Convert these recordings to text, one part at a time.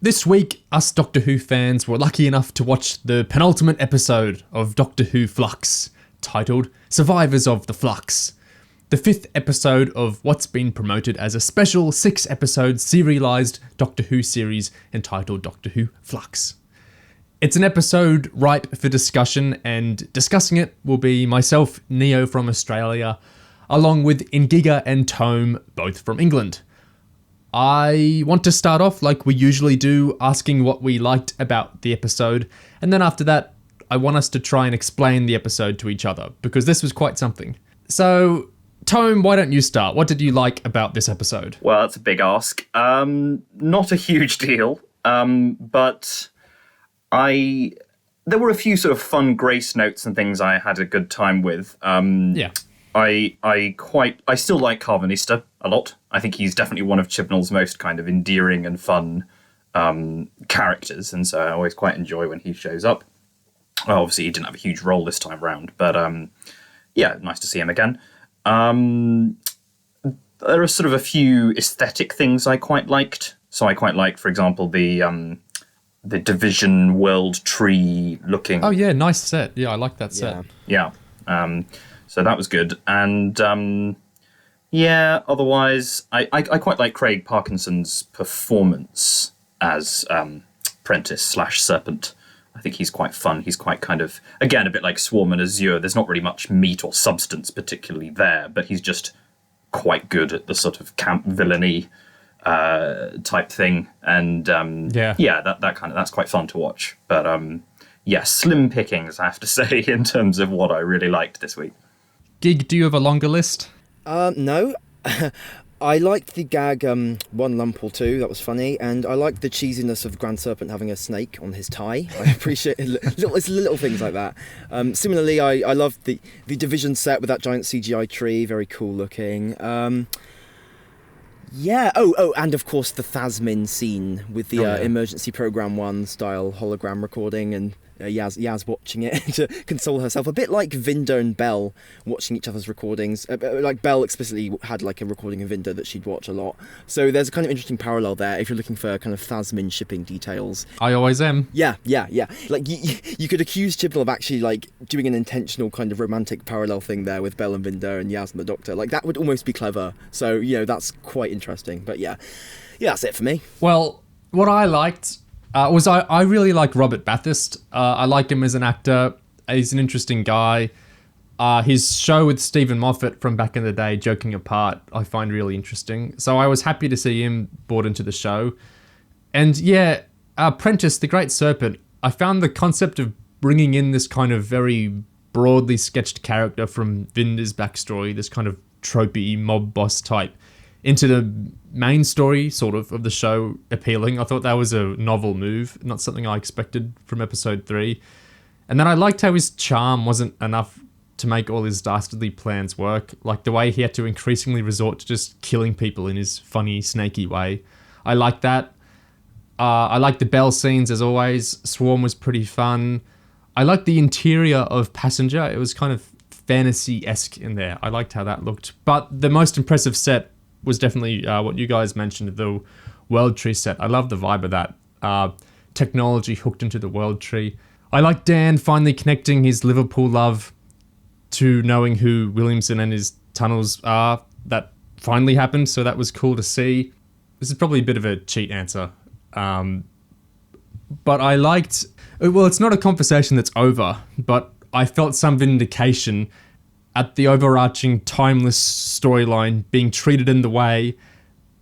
This week, us Doctor Who fans were lucky enough to watch the penultimate episode of Doctor Who Flux, titled Survivors of the Flux, the 5th episode of what's been promoted as a special 6-episode serialised Doctor Who series entitled Doctor Who Flux. It's an episode ripe for discussion, and discussing it will be myself, Neo from Australia, along with Ingiga and Tome, both from England. I want to start off like we usually do, asking what we liked about the episode, and then after that, I want us to try and explain the episode to each other, because this was quite something. So, Tome, why don't you start? What did you like about this episode? Well, that's a big ask. Not a huge deal, but there were a few sort of fun grace notes and things I had a good time with. I still like Carvanista a lot. I think he's definitely one of Chibnall's most kind of endearing and fun characters, and so I always quite enjoy when he shows up. Well, obviously, he didn't have a huge role this time round, but nice to see him again. There are sort of a few aesthetic things I quite liked. So I quite liked, for example, the Division World Tree looking. Oh yeah, nice set. Yeah, I like that set. Yeah. So that was good. And otherwise, I quite like Craig Parkinson's performance as Prentice/Serpent. I think he's quite fun. He's quite kind of, again, a bit like Swarm and Azure. There's not really much meat or substance particularly there, but he's just quite good at the sort of camp villainy type thing. And that's quite fun to watch. But slim pickings, I have to say, in terms of what I really liked this week. Gig, do you have a longer list? No. I liked the gag one lump or two, that was funny, and I liked the cheesiness of Grand Serpent having a snake on his tie. I appreciate it's little things like that. Similarly, I loved the Division set with that giant CGI tree, very cool looking. And of course the Thasmin scene with the Emergency Program 1 style hologram recording, and Yaz watching it to console herself, a bit like Vinder and Bel watching each other's recordings. Like Bel explicitly had like a recording of Vinder that she'd watch a lot. So there's a kind of interesting parallel there if you're looking for kind of Thasmin shipping details. I always am. Yeah. Like you could accuse Chibnall of actually like doing an intentional kind of romantic parallel thing there with Bel and Vinder and Yaz and the Doctor. Like that would almost be clever. So that's quite interesting. But yeah, that's it for me. Well, what I liked was I really like Robert Bathurst. I like him as an actor. He's an interesting guy. His show with Stephen Moffat from back in the day, Joking Apart, I find really interesting. So I was happy to see him brought into the show. And Prentice, the Great Serpent, I found the concept of bringing in this kind of very broadly sketched character from Vinder's backstory, this kind of tropey mob boss type, into the main story, sort of the show appealing. I thought that was a novel move, not something I expected from episode 3. And then I liked how his charm wasn't enough to make all his dastardly plans work, like the way he had to increasingly resort to just killing people in his funny, snaky way. I liked that. I liked the Bell scenes, as always. Swarm was pretty fun. I liked the interior of Passenger. It was kind of fantasy-esque in there. I liked how that looked. But the most impressive set was definitely what you guys mentioned, the World Tree set. I love the vibe of that. Technology hooked into the World Tree. I like Dan finally connecting his Liverpool love to knowing who Williamson and his tunnels are. That finally happened, so that was cool to see. This is probably a bit of a cheat answer. But I liked... Well, it's not a conversation that's over, but I felt some vindication at the overarching timeless storyline being treated in the way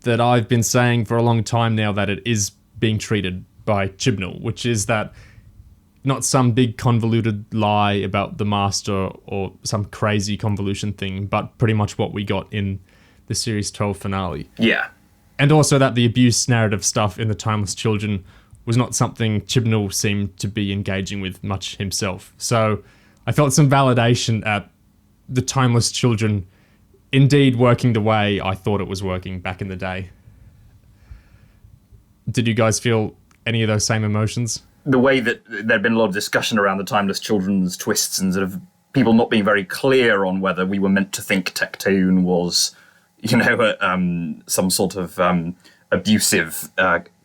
that I've been saying for a long time now that it is being treated by Chibnall, which is that not some big convoluted lie about the Master or some crazy convolution thing, but pretty much what we got in the Series 12 finale. Yeah. And also that the abuse narrative stuff in the Timeless Children was not something Chibnall seemed to be engaging with much himself. So I felt some validation at the Timeless Children indeed working the way I thought it was working back in the day. Did you guys feel any of those same emotions? The way that there'd been a lot of discussion around the Timeless Children's twists and sort of people not being very clear on whether we were meant to think Tecteun was, some sort of abusive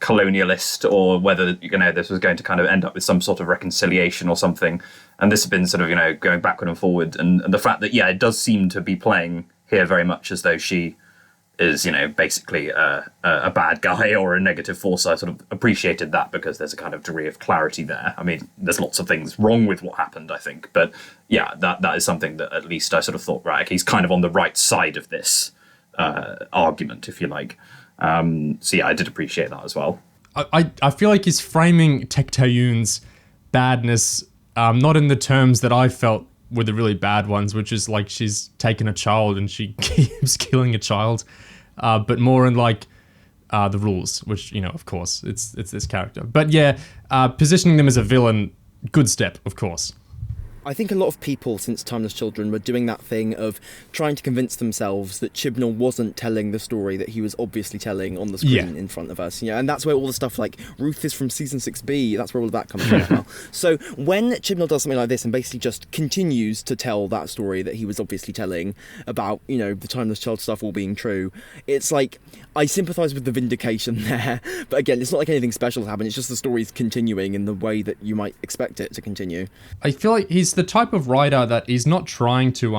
colonialist, or whether this was going to kind of end up with some sort of reconciliation or something. And this has been sort of going backward and forward, and the fact that it does seem to be playing here very much as though she is basically a bad guy or a negative force. I sort of appreciated that because there's a kind of degree of clarity there. I mean, there's lots of things wrong with what happened, I think, but that is something that at least I sort of thought, right, he's kind of on the right side of this argument, if you like. I did appreciate that as well. I feel like he's framing Tecteun's badness not in the terms that I felt were the really bad ones, which is like she's taken a child and she keeps killing a child, but more in like the rules, which, of course, it's this character. But positioning them as a villain, good step, of course. I think a lot of people since Timeless Children were doing that thing of trying to convince themselves that Chibnall wasn't telling the story that he was obviously telling on the screen in front of us. And that's where all the stuff like Ruth is from season 6B, that's where all of that comes from as well. So when Chibnall does something like this and basically just continues to tell that story that he was obviously telling about, the Timeless Child stuff all being true, it's like, I sympathise with the vindication there. But again, it's not like anything special has happened, it's just the story's continuing in the way that you might expect it to continue. I feel like he's the type of writer that is not trying to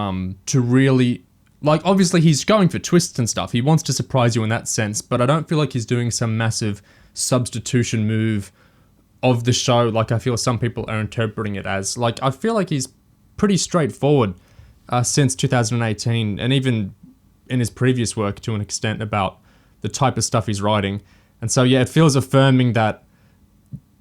really, like, obviously he's going for twists and stuff. He wants to surprise you in that sense, but I don't feel like he's doing some massive substitution move of the show like I feel some people are interpreting it as. Like, I feel like he's pretty straightforward since 2018, and even in his previous work to an extent about the type of stuff he's writing. And so, it feels affirming that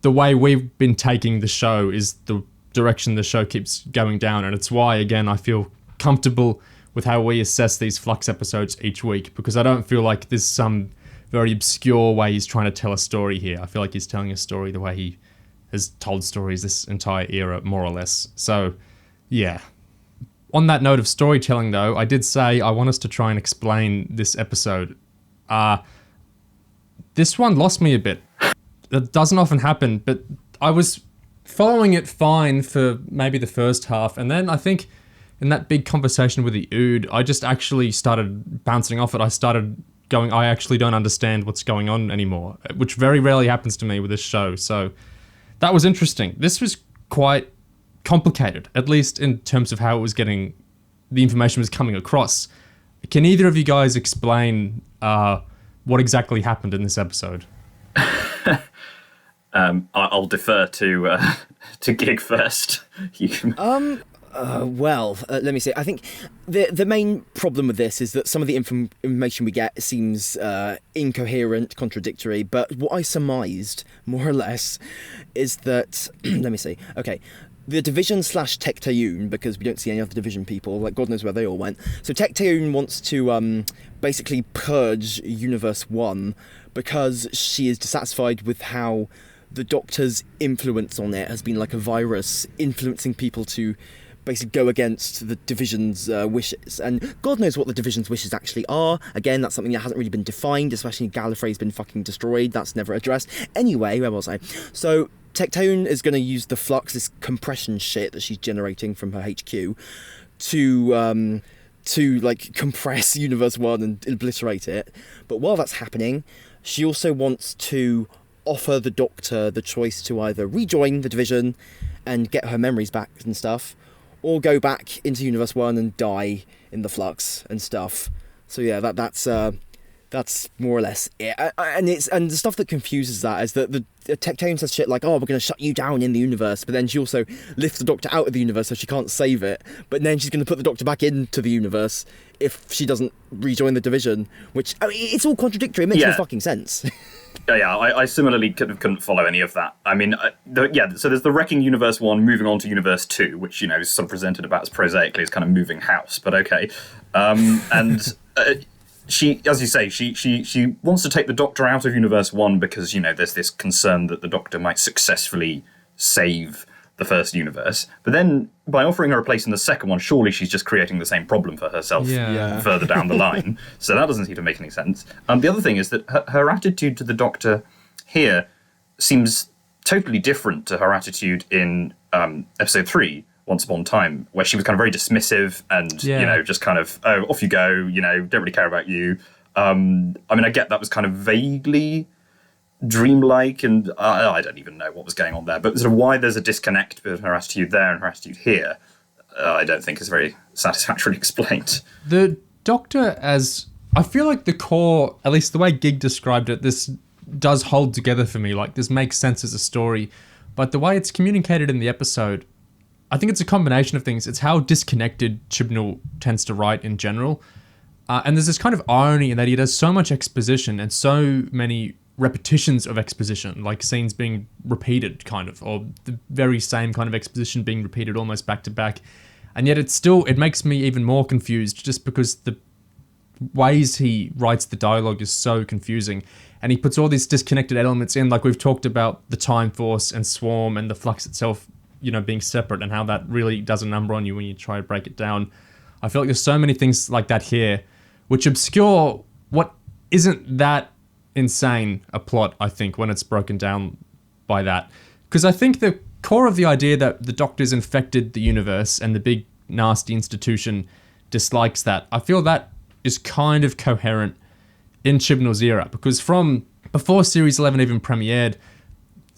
the way we've been taking the show is the direction the show keeps going down, and it's why, again, I feel comfortable with how we assess these Flux episodes each week, because I don't feel like there's some very obscure way he's trying to tell a story here. I feel like he's telling a story the way he has told stories this entire era, more or less. So, on that note of storytelling, though, I did say I want us to try and explain this episode. This one lost me a bit. That doesn't often happen, but I was following it fine for maybe the first half, and then I think in that big conversation with the Ood, I just actually started bouncing off it. I started going, I actually don't understand what's going on anymore, which very rarely happens to me with this show. So that was interesting. This was quite complicated, at least in terms of how it was getting, the information was coming across. Can either of you guys explain what exactly happened in this episode? I'll defer to Gig first. Let me see. I think the main problem with this is that some of the information we get seems incoherent, contradictory, but what I surmised, more or less, is that... let me see. Okay. The division / Tecteun, because we don't see any other division people, like God knows where they all went. So Tecteun wants to basically purge Universe 1 because she is dissatisfied with how the Doctor's influence on it has been like a virus, influencing people to basically go against the division's wishes. And God knows what the division's wishes actually are. Again, that's something that hasn't really been defined, especially Gallifrey's been fucking destroyed. That's never addressed. Anyway, where was I? So Tecteun is going to use the Flux, this compression shit that she's generating from her HQ, to like compress Universe 1 and obliterate it. But while that's happening, she also wants to offer the Doctor the choice to either rejoin the division and get her memories back and stuff, or go back into Universe 1 and die in the Flux and stuff. So that's more or less it. And the stuff that confuses that is that the Tecteun says shit like, oh, we're going to shut you down in the universe, but then she also lifts the Doctor out of the universe so she can't save it, but then she's going to put the Doctor back into the universe if she doesn't rejoin the division, which, I mean, it's all contradictory. It makes no fucking sense. I similarly couldn't follow any of that. I mean, so there's the wrecking Universe 1, moving on to Universe 2, which, is sort of presented about as prosaically as kind of moving house, but okay. She, as you say, she wants to take the Doctor out of Universe 1 because, there's this concern that the Doctor might successfully save the first universe. But then, by offering her a place in the second one, surely she's just creating the same problem for herself further down the line. So that doesn't seem to make any sense. The other thing is that her attitude to the Doctor here seems totally different to her attitude in episode 3, Once Upon a Time, where she was kind of very dismissive and, just kind of, oh, off you go, don't really care about you. I mean, I get that was kind of vaguely dreamlike, and I don't even know what was going on there. But sort of why there's a disconnect between her attitude there and her attitude here, I don't think is very satisfactorily explained. The Doctor, as I feel like the core, at least the way Gig described it, this does hold together for me. Like, this makes sense as a story, but the way it's communicated in the episode, I think it's a combination of things. It's how disconnected Chibnall tends to write in general. And there's this kind of irony in that he does so much exposition and so many repetitions of exposition, like scenes being repeated kind of, or the very same kind of exposition being repeated almost back to back. And yet it makes me even more confused just because the ways he writes the dialogue is so confusing. And he puts all these disconnected elements in, like we've talked about the Time Force and Swarm and the Flux itself, being separate, and how that really does a number on you when you try to break it down. I feel like there's so many things like that here, which obscure what isn't that insane a plot, I think, when it's broken down by that. Because I think the core of the idea that the Doctor's infected the universe and the big nasty institution dislikes that, I feel that is kind of coherent in Chibnall's era, because from before Series 11 even premiered,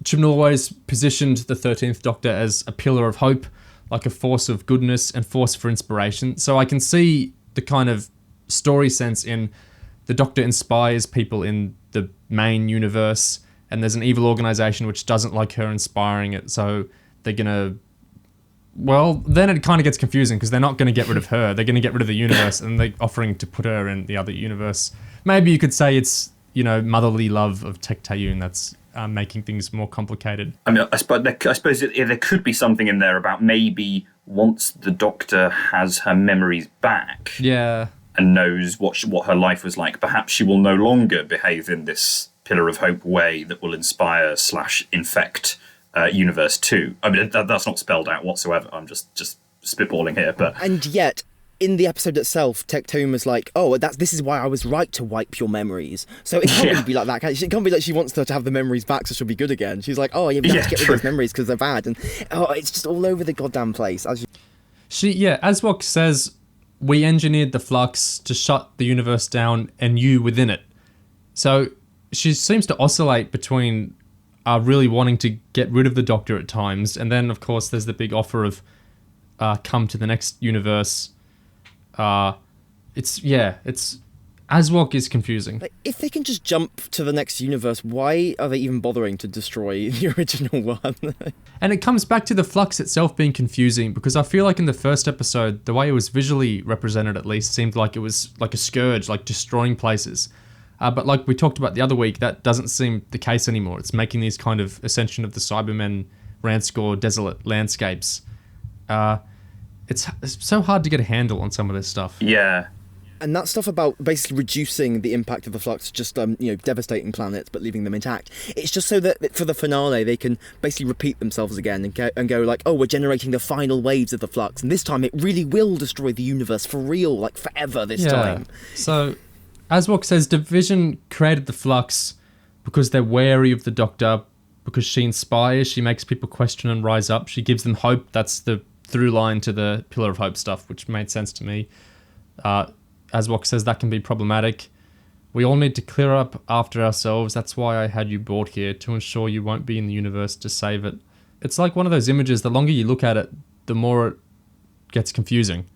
Chibnall always positioned the 13th Doctor as a pillar of hope, like a force of goodness and force for inspiration. So I can see the kind of story sense in the Doctor inspires people in the main universe, and there's an evil organization which doesn't like her inspiring it, so they're gonna... Well, then it kind of gets confusing, because they're not going to get rid of her. They're going to get rid of the universe, and they're offering to put her in the other universe. Maybe you could say it's, motherly love of Tecteun that's making things more complicated. I mean, I suppose there could be something in there about maybe once the Doctor has her memories back, yeah, and knows what her life was like, perhaps she will no longer behave in this pillar of hope way that will inspire / infect Universe 2. I mean, that's not spelled out whatsoever. I'm just spitballing here, but... And yet, in the episode itself, Tecteun was like, this is why I was right to wipe your memories. So it can't really be like that. It can't be like she wants her to have the memories back so she'll be good again. She's like, we have to get rid of those memories because they're bad. And, it's just all over the goddamn place. Aswok says, we engineered the Flux to shut the universe down and you within it. So she seems to oscillate between... really wanting to get rid of the Doctor at times, and then of course there's the big offer of come to the next universe. It's Aswok is confusing. Like, if they can just jump to the next universe, why are they even bothering to destroy the original one? And it comes back to the Flux itself being confusing, because I feel like in the first episode, the way it was visually represented at least seemed like it was like a scourge, like destroying places. But like we talked about the other week, that doesn't seem the case anymore. It's making these kind of Ascension of the Cybermen, Randscore, desolate landscapes. It's so hard to get a handle on some of this stuff. Yeah. And that stuff about basically reducing the impact of the Flux, just devastating planets but leaving them intact. It's just so that for the finale they can basically repeat themselves again and go like, we're generating the final waves of the Flux, and this time it really will destroy the universe for real, like forever this time. So... Aswok says Division created the Flux because they're wary of the Doctor, because she inspires, she makes people question and rise up, she gives them hope. That's the through line to the Pillar of Hope stuff, which made sense to me. Aswok says that can be problematic. We all need to clear up after ourselves. That's why I had you brought here, to ensure you won't be in the universe to save it. It's like one of those images, the longer you look at it, the more it gets confusing.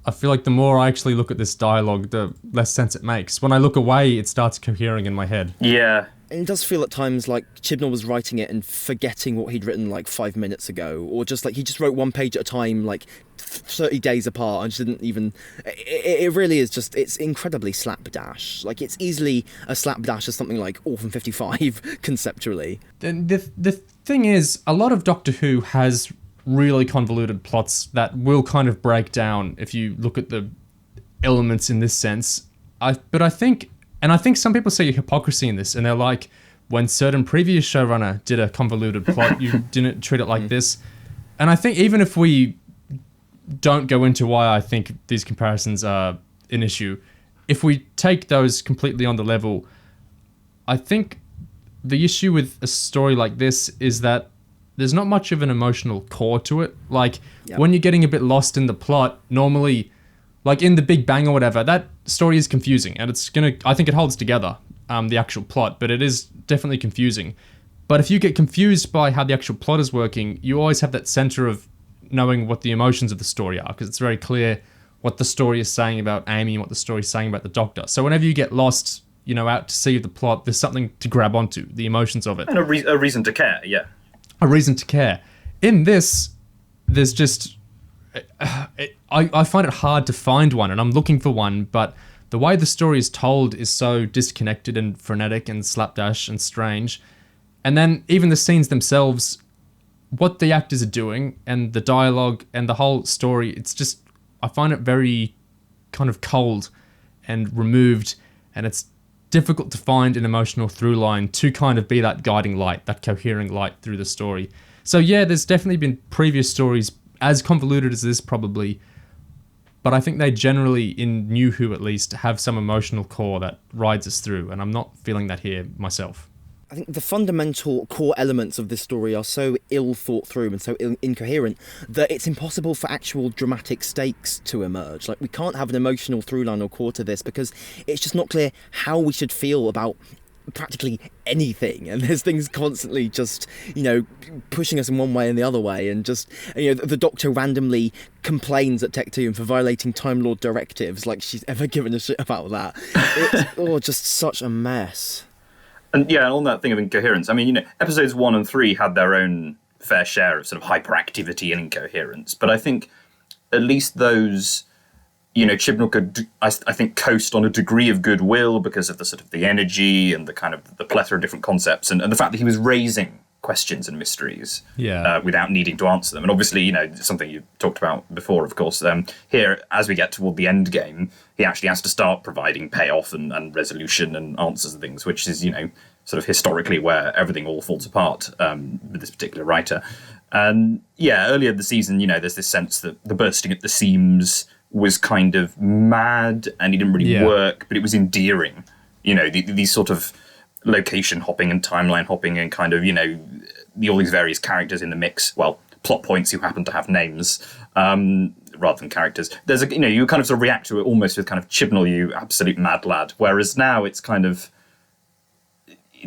I feel like the more I actually look at this dialogue, the less sense it makes. When I look away, it starts cohering in my head. Yeah. And it does feel at times like Chibnall was writing it and forgetting what he'd written like 5 minutes ago, or just like he just wrote one page at a time, like 30 days apart, and just didn't even... It really is just, it's incredibly slapdash. Like, it's easily a slapdash of something like Orphan 55, conceptually. The thing is, a lot of Doctor Who has really convoluted plots that will kind of break down if you look at the elements in this sense. But I think some people see hypocrisy in this, and they're like, when certain previous showrunner did a convoluted plot, you didn't treat it like this. And I think even if we don't go into why I think these comparisons are an issue, if we take those completely on the level, I think the issue with a story like this is that there's not much of an emotional core to it. Like, when you're getting a bit lost in the plot, normally Like in The Big Bang or whatever, that story is confusing, and I think it holds together, the actual plot, but it is definitely confusing. But if you get confused by how the actual plot is working, you always have that center of knowing what the emotions of the story are, because it's very clear what the story is saying about Amy and what the story is saying about the Doctor. So whenever you get lost, out to sea of the plot, there's something to grab onto, the emotions of it. And a reason to care, yeah. A reason to care. In this, there's just... I find it hard to find one, and I'm looking for one, but the way the story is told is so disconnected and frenetic and slapdash and strange. And then even the scenes themselves, what the actors are doing and the dialogue and the whole story, it's just... I find it very kind of cold and removed, and it's difficult to find an emotional through line to kind of be that guiding light, that cohering light through the story. So yeah, there's definitely been previous stories as convoluted as this probably, but I think they generally, in New Who at least, have some emotional core that rides us through, and I'm not feeling that here myself. I think the fundamental core elements of this story are so ill thought through and so incoherent that it's impossible for actual dramatic stakes to emerge. Like, we can't have an emotional through line or core to this because it's just not clear how we should feel about practically anything, and there's things constantly just pushing us in one way and the other way, and just the Doctor randomly complains at Tecteun for violating Time Lord directives, like she's ever given a shit about that. It's just such a mess. And yeah, on that thing of incoherence, I mean, episodes 1 and 3 had their own fair share of sort of hyperactivity and incoherence, but I think at least those, Chibnall could, I think, coast on a degree of goodwill because of the sort of the energy and the kind of the plethora of different concepts, and the fact that he was raising questions and mysteries without needing to answer them. And obviously, something you talked about before, of course, here, as we get toward the end game, he actually has to start providing payoff and resolution and answers and things, which is, sort of historically where everything all falls apart with this particular writer. And yeah, earlier in the season, there's this sense that the bursting at the seams was kind of mad and it didn't really work, but it was endearing. These sort of location hopping and timeline hopping and kind of, all these various characters in the mix, well, plot points who happen to have names rather than characters. There's you kind of sort of react to it almost with kind of Chibnall, you absolute mad lad, whereas now it's kind of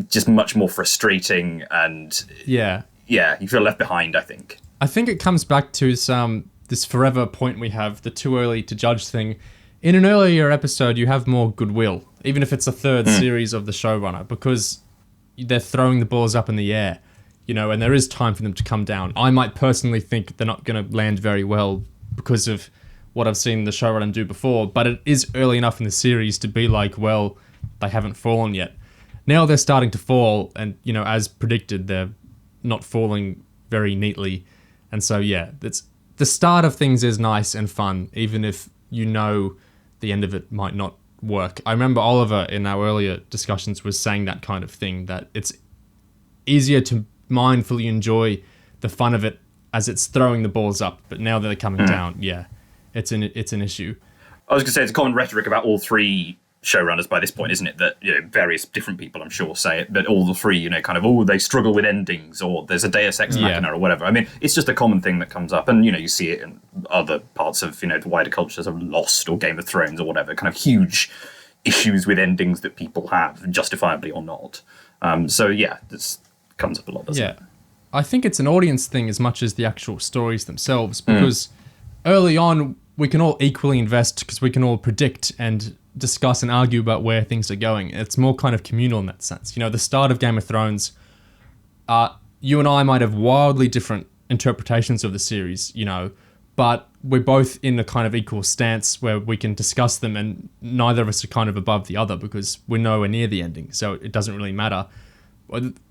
just much more frustrating and you feel left behind, I think. I think it comes back to this forever point we have, the too early to judge thing. In an earlier episode, you have more goodwill, even if it's a third series of the showrunner, because they're throwing the balls up in the air, and there is time for them to come down. I might personally think they're not going to land very well because of what I've seen the showrunner do before, but it is early enough in the series to be like, well, they haven't fallen yet. Now they're starting to fall, and, as predicted, they're not falling very neatly. And so, it's the start of things is nice and fun, even if the end of it might not work. I remember Oliver in our earlier discussions was saying that kind of thing, that it's easier to mindfully enjoy the fun of it as it's throwing the balls up, but now they're coming down, it's an issue. I was going to say, it's a common rhetoric about all three showrunners by this point, isn't it? That various different people, I'm sure, say it, but all the three, kind of, they struggle with endings, or there's a Deus Ex Machina or whatever. I mean, it's just a common thing that comes up, and you see it in other parts of the wider cultures of Lost or Game of Thrones or whatever. Kind of huge issues with endings that people have, justifiably or not. This comes up a lot, doesn't it? I think it's an audience thing as much as the actual stories themselves, because early on we can all equally invest because we can all predict and discuss and argue about where things are going. It's more kind of communal in that sense. The start of Game of Thrones, you and I might have wildly different interpretations of the series, but we're both in a kind of equal stance where we can discuss them, and neither of us are kind of above the other because we're nowhere near the ending, so it doesn't really matter.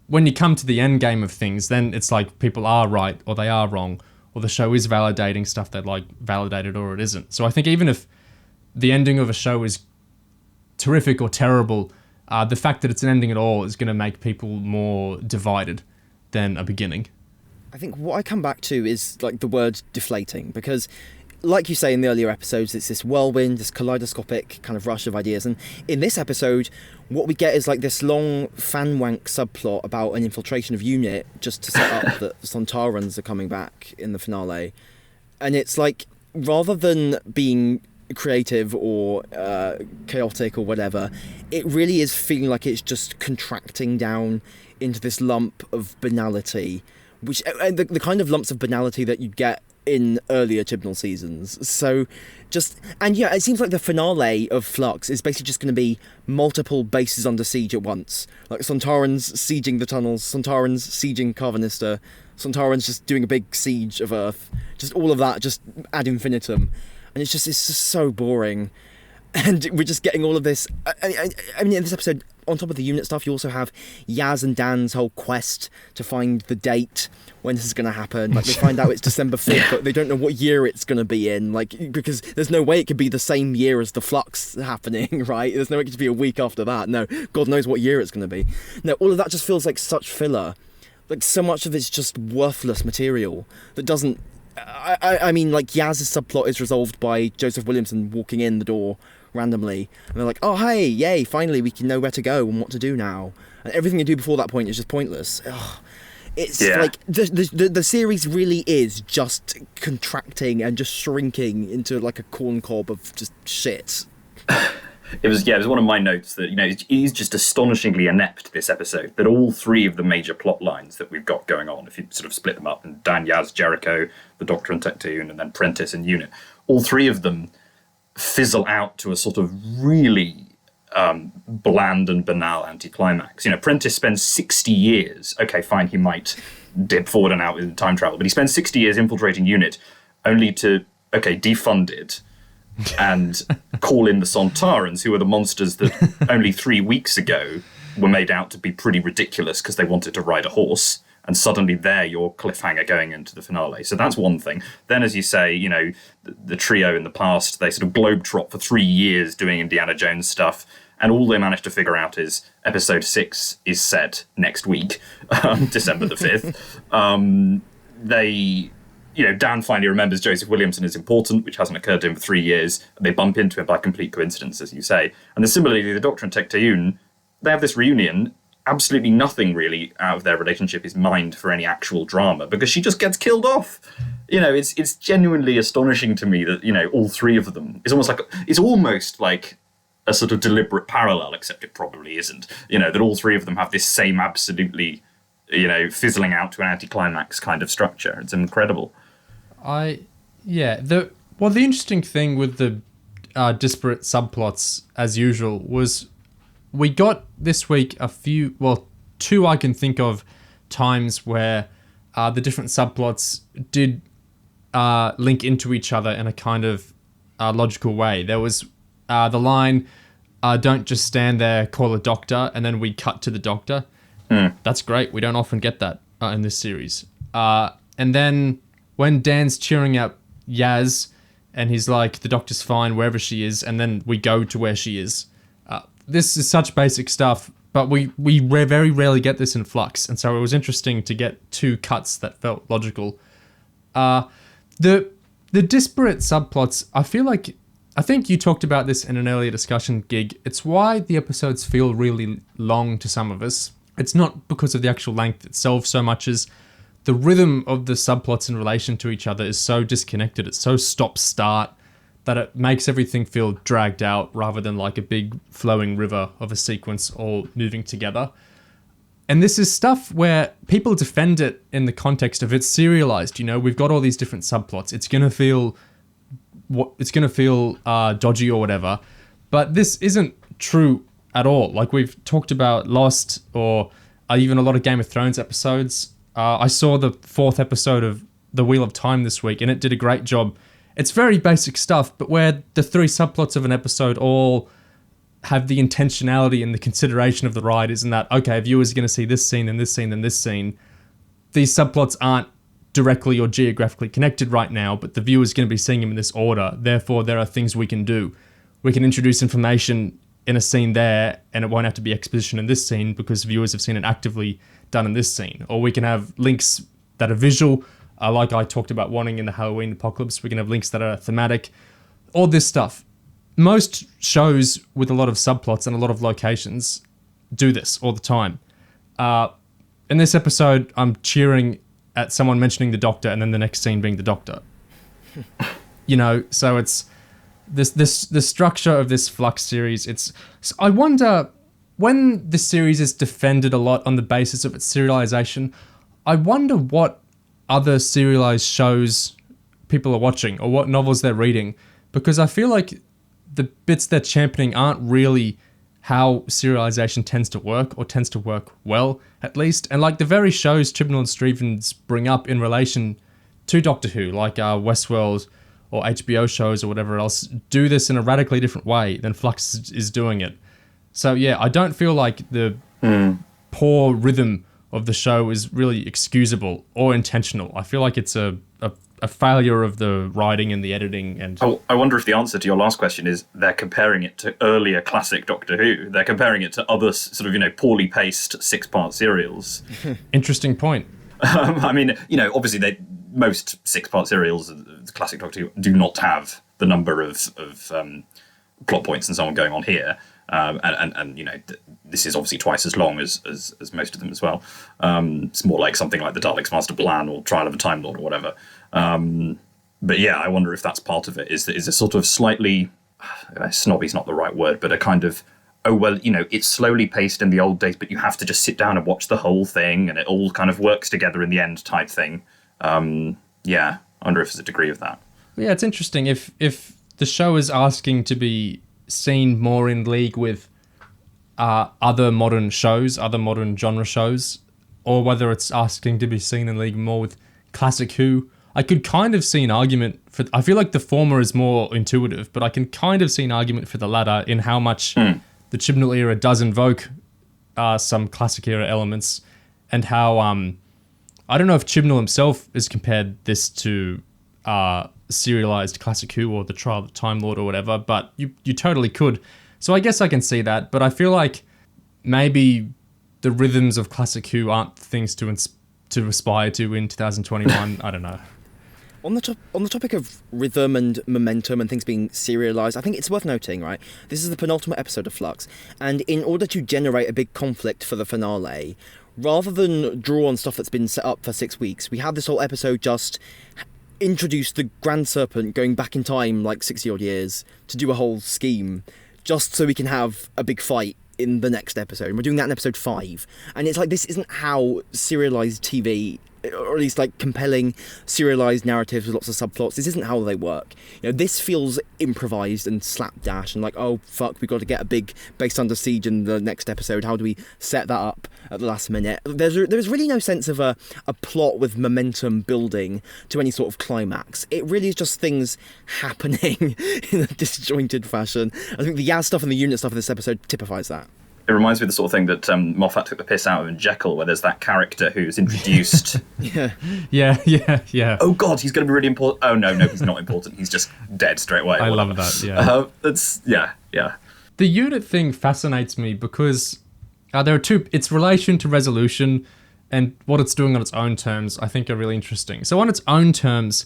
When you come to the end game of things, then it's like people are right or they are wrong, or the show is validating stuff that validated or it isn't. So I think even if the ending of a show is terrific or terrible, the fact that it's an ending at all is going to make people more divided than a beginning. I think what I come back to is the word deflating, because like you say in the earlier episodes, it's this whirlwind, this kaleidoscopic kind of rush of ideas, and in this episode what we get is this long fan wank subplot about an infiltration of UNIT just to set up that the Sontarans are coming back in the finale. And it's rather than being creative or chaotic or whatever, it really is feeling like it's just contracting down into this lump of banality, which and the kind of lumps of banality that you get in earlier Chibnall seasons. So it seems like the finale of Flux is basically just going to be multiple bases under siege at once. Like Sontarans sieging the tunnels, Sontarans sieging Carvanista, Sontarans just doing a big siege of Earth. Just all of that, just ad infinitum. And it's just so boring. And we're just getting all of this. I mean, in this episode, on top of the unit stuff, you also have Yaz and Dan's whole quest to find the date when this is going to happen. Like, they find out it's December 5th, but they don't know what year it's going to be in. Like, because there's no way it could be the same year as the Flux happening, right? There's no way it could be a week after that. No, God knows what year it's going to be. No, all of that just feels like such filler. Like, so much of it's just worthless material that doesn't... I mean, like, Yaz's subplot is resolved by Joseph Williamson walking in the door randomly, and they're like, oh, hey, yay, finally we can know where to go and what to do now. And everything they do before that point is just pointless. Ugh. It's like, the series really is just contracting and just shrinking into, like, a corn cob of just shit. It was one of my notes that, it is just astonishingly inept, this episode, that all three of the major plot lines that we've got going on, if you sort of split them up, and Dan, Yaz, Jericho, the Doctor and Tecteun, and then Prentice and Unit, all three of them fizzle out to a sort of really bland and banal anticlimax. Prentice spends 60 years, okay, fine, he might dip forward and out with time travel, but he spends 60 years infiltrating Unit only to, defund it, and call in the Sontarans, who are the monsters that only 3 weeks ago were made out to be pretty ridiculous because they wanted to ride a horse, and suddenly they're your cliffhanger going into the finale. So that's one thing. Then, as you say, the trio in the past, they sort of globetrot for 3 years doing Indiana Jones stuff, and all they managed to figure out is episode 6 is set next week, December the 5th. Dan finally remembers Joseph Williamson is important, which hasn't occurred to him for 3 years. They bump into him by complete coincidence, as you say. And then similarly, the Doctor and Tecteun, they have this reunion. Absolutely nothing really out of their relationship is mined for any actual drama, because she just gets killed off. It's genuinely astonishing to me that, all three of them, it's almost like a sort of deliberate parallel, except it probably isn't. That all three of them have this same absolutely, fizzling out to an anticlimax kind of structure. It's incredible. The interesting thing with the disparate subplots, as usual, was we got this week two I can think of times where the different subplots did link into each other in a kind of logical way. There was the line, don't just stand there, call a doctor, and then we cut to the doctor. That's great. We don't often get that in this series. And then when Dan's cheering up Yaz, and he's like, the doctor's fine wherever she is, and then we go to where she is. This is such basic stuff, but we very rarely get this in Flux, and so it was interesting to get two cuts that felt logical. The disparate subplots, I think you talked about this in an earlier discussion, Gig. It's why the episodes feel really long to some of us. It's not because of the actual length itself so much as the rhythm of the subplots in relation to each other is so disconnected. It's so stop-start that it makes everything feel dragged out rather than like a big flowing river of a sequence all moving together. And this is stuff where people defend it in the context of it's serialized. We've got all these different subplots. It's going to feel dodgy or whatever. But this isn't true at all. Like, we've talked about Lost or even a lot of Game of Thrones episodes. I saw the 4th episode of The Wheel of Time this week, and it did a great job. It's very basic stuff, but where the 3 subplots of an episode all have the intentionality and the consideration of the writers, and that, okay, viewers are going to see this scene and this scene and this scene. These subplots aren't directly or geographically connected right now, but the viewer's going to be seeing them in this order. Therefore, there are things we can do. We can introduce information in a scene there, and it won't have to be exposition in this scene because viewers have seen it actively done in this scene. Or we can have links that are visual, like I talked about wanting in the Halloween apocalypse. We can have links that are thematic. All this stuff. Most shows with a lot of subplots and a lot of locations do this all the time. In this episode, I'm cheering at someone mentioning the Doctor and then the next scene being the Doctor. So it's the structure of this Flux series. I wonder, when the series is defended a lot on the basis of its serialization, I wonder what other serialized shows people are watching or what novels they're reading, because I feel like the bits they're championing aren't really how serialization tends to work, or tends to work well, at least. And like the very shows Chibnall and Stevens bring up in relation to Doctor Who, like Westworld or HBO shows or whatever else, do this in a radically different way than Flux is doing it. So yeah, I don't feel like the poor rhythm of the show is really excusable or intentional. I feel like it's a failure of the writing and the editing. And I wonder if the answer to your last question is they're comparing it to earlier classic Doctor Who. They're comparing it to other sort of, poorly paced 6-part serials. Interesting point. I mean, obviously most 6-part serials, the classic Doctor Who, do not have the number of plot points and so on going on here. This is obviously twice as long as most of them as well. It's more like something like the Daleks' Master Plan or Trial of a Time Lord or whatever. But yeah, I wonder if that's part of it. Is a sort of slightly snobby's not the right word, but a kind of it's slowly paced in the old days, but you have to just sit down and watch the whole thing, and it all kind of works together in the end type thing. I wonder if there's a degree of that. Yeah, it's interesting if the show is asking to be seen more in league with other modern shows, other modern genre shows, or whether it's asking to be seen in league more with classic Who. I could kind of see an argument for... I feel like the former is more intuitive, but I can kind of see an argument for the latter in how much the Chibnall era does invoke some classic era elements, and how... I don't know if Chibnall himself has compared this to serialized classic Who or the Trial of the Time Lord or whatever, but you totally could. So I guess I can see that, but I feel like maybe the rhythms of classic Who aren't things to aspire to in 2021. I don't know. On the topic of rhythm and momentum and things being serialized, I think it's worth noting, right? This is the penultimate episode of Flux, and in order to generate a big conflict for the finale, rather than draw on stuff that's been set up for 6 weeks, we had this whole episode just introduce the Grand Serpent going back in time like 60-odd years to do a whole scheme, just so we can have a big fight in the next episode. And we're doing that in episode 5. And it's like, this isn't how serialized TV, or at least like compelling serialized narratives with lots of subplots, this isn't how they work. This feels improvised and slapdash and like, oh fuck, we've got to get a big base under siege in the next episode. How do we set that up at the last minute? There's really no sense of a plot with momentum building to any sort of climax. It really is just things happening in a disjointed fashion. I think the Yaz stuff and the unit stuff in this episode typifies that. It reminds me of the sort of thing that Moffat took the piss out of in Jekyll, where there's that character who's introduced. Yeah. Oh God, he's going to be really important. Oh no, he's not important. He's just dead straight away. I love that. Yeah. The unit thing fascinates me because there are two. Its relation to resolution and what it's doing on its own terms, I think, are really interesting. So on its own terms,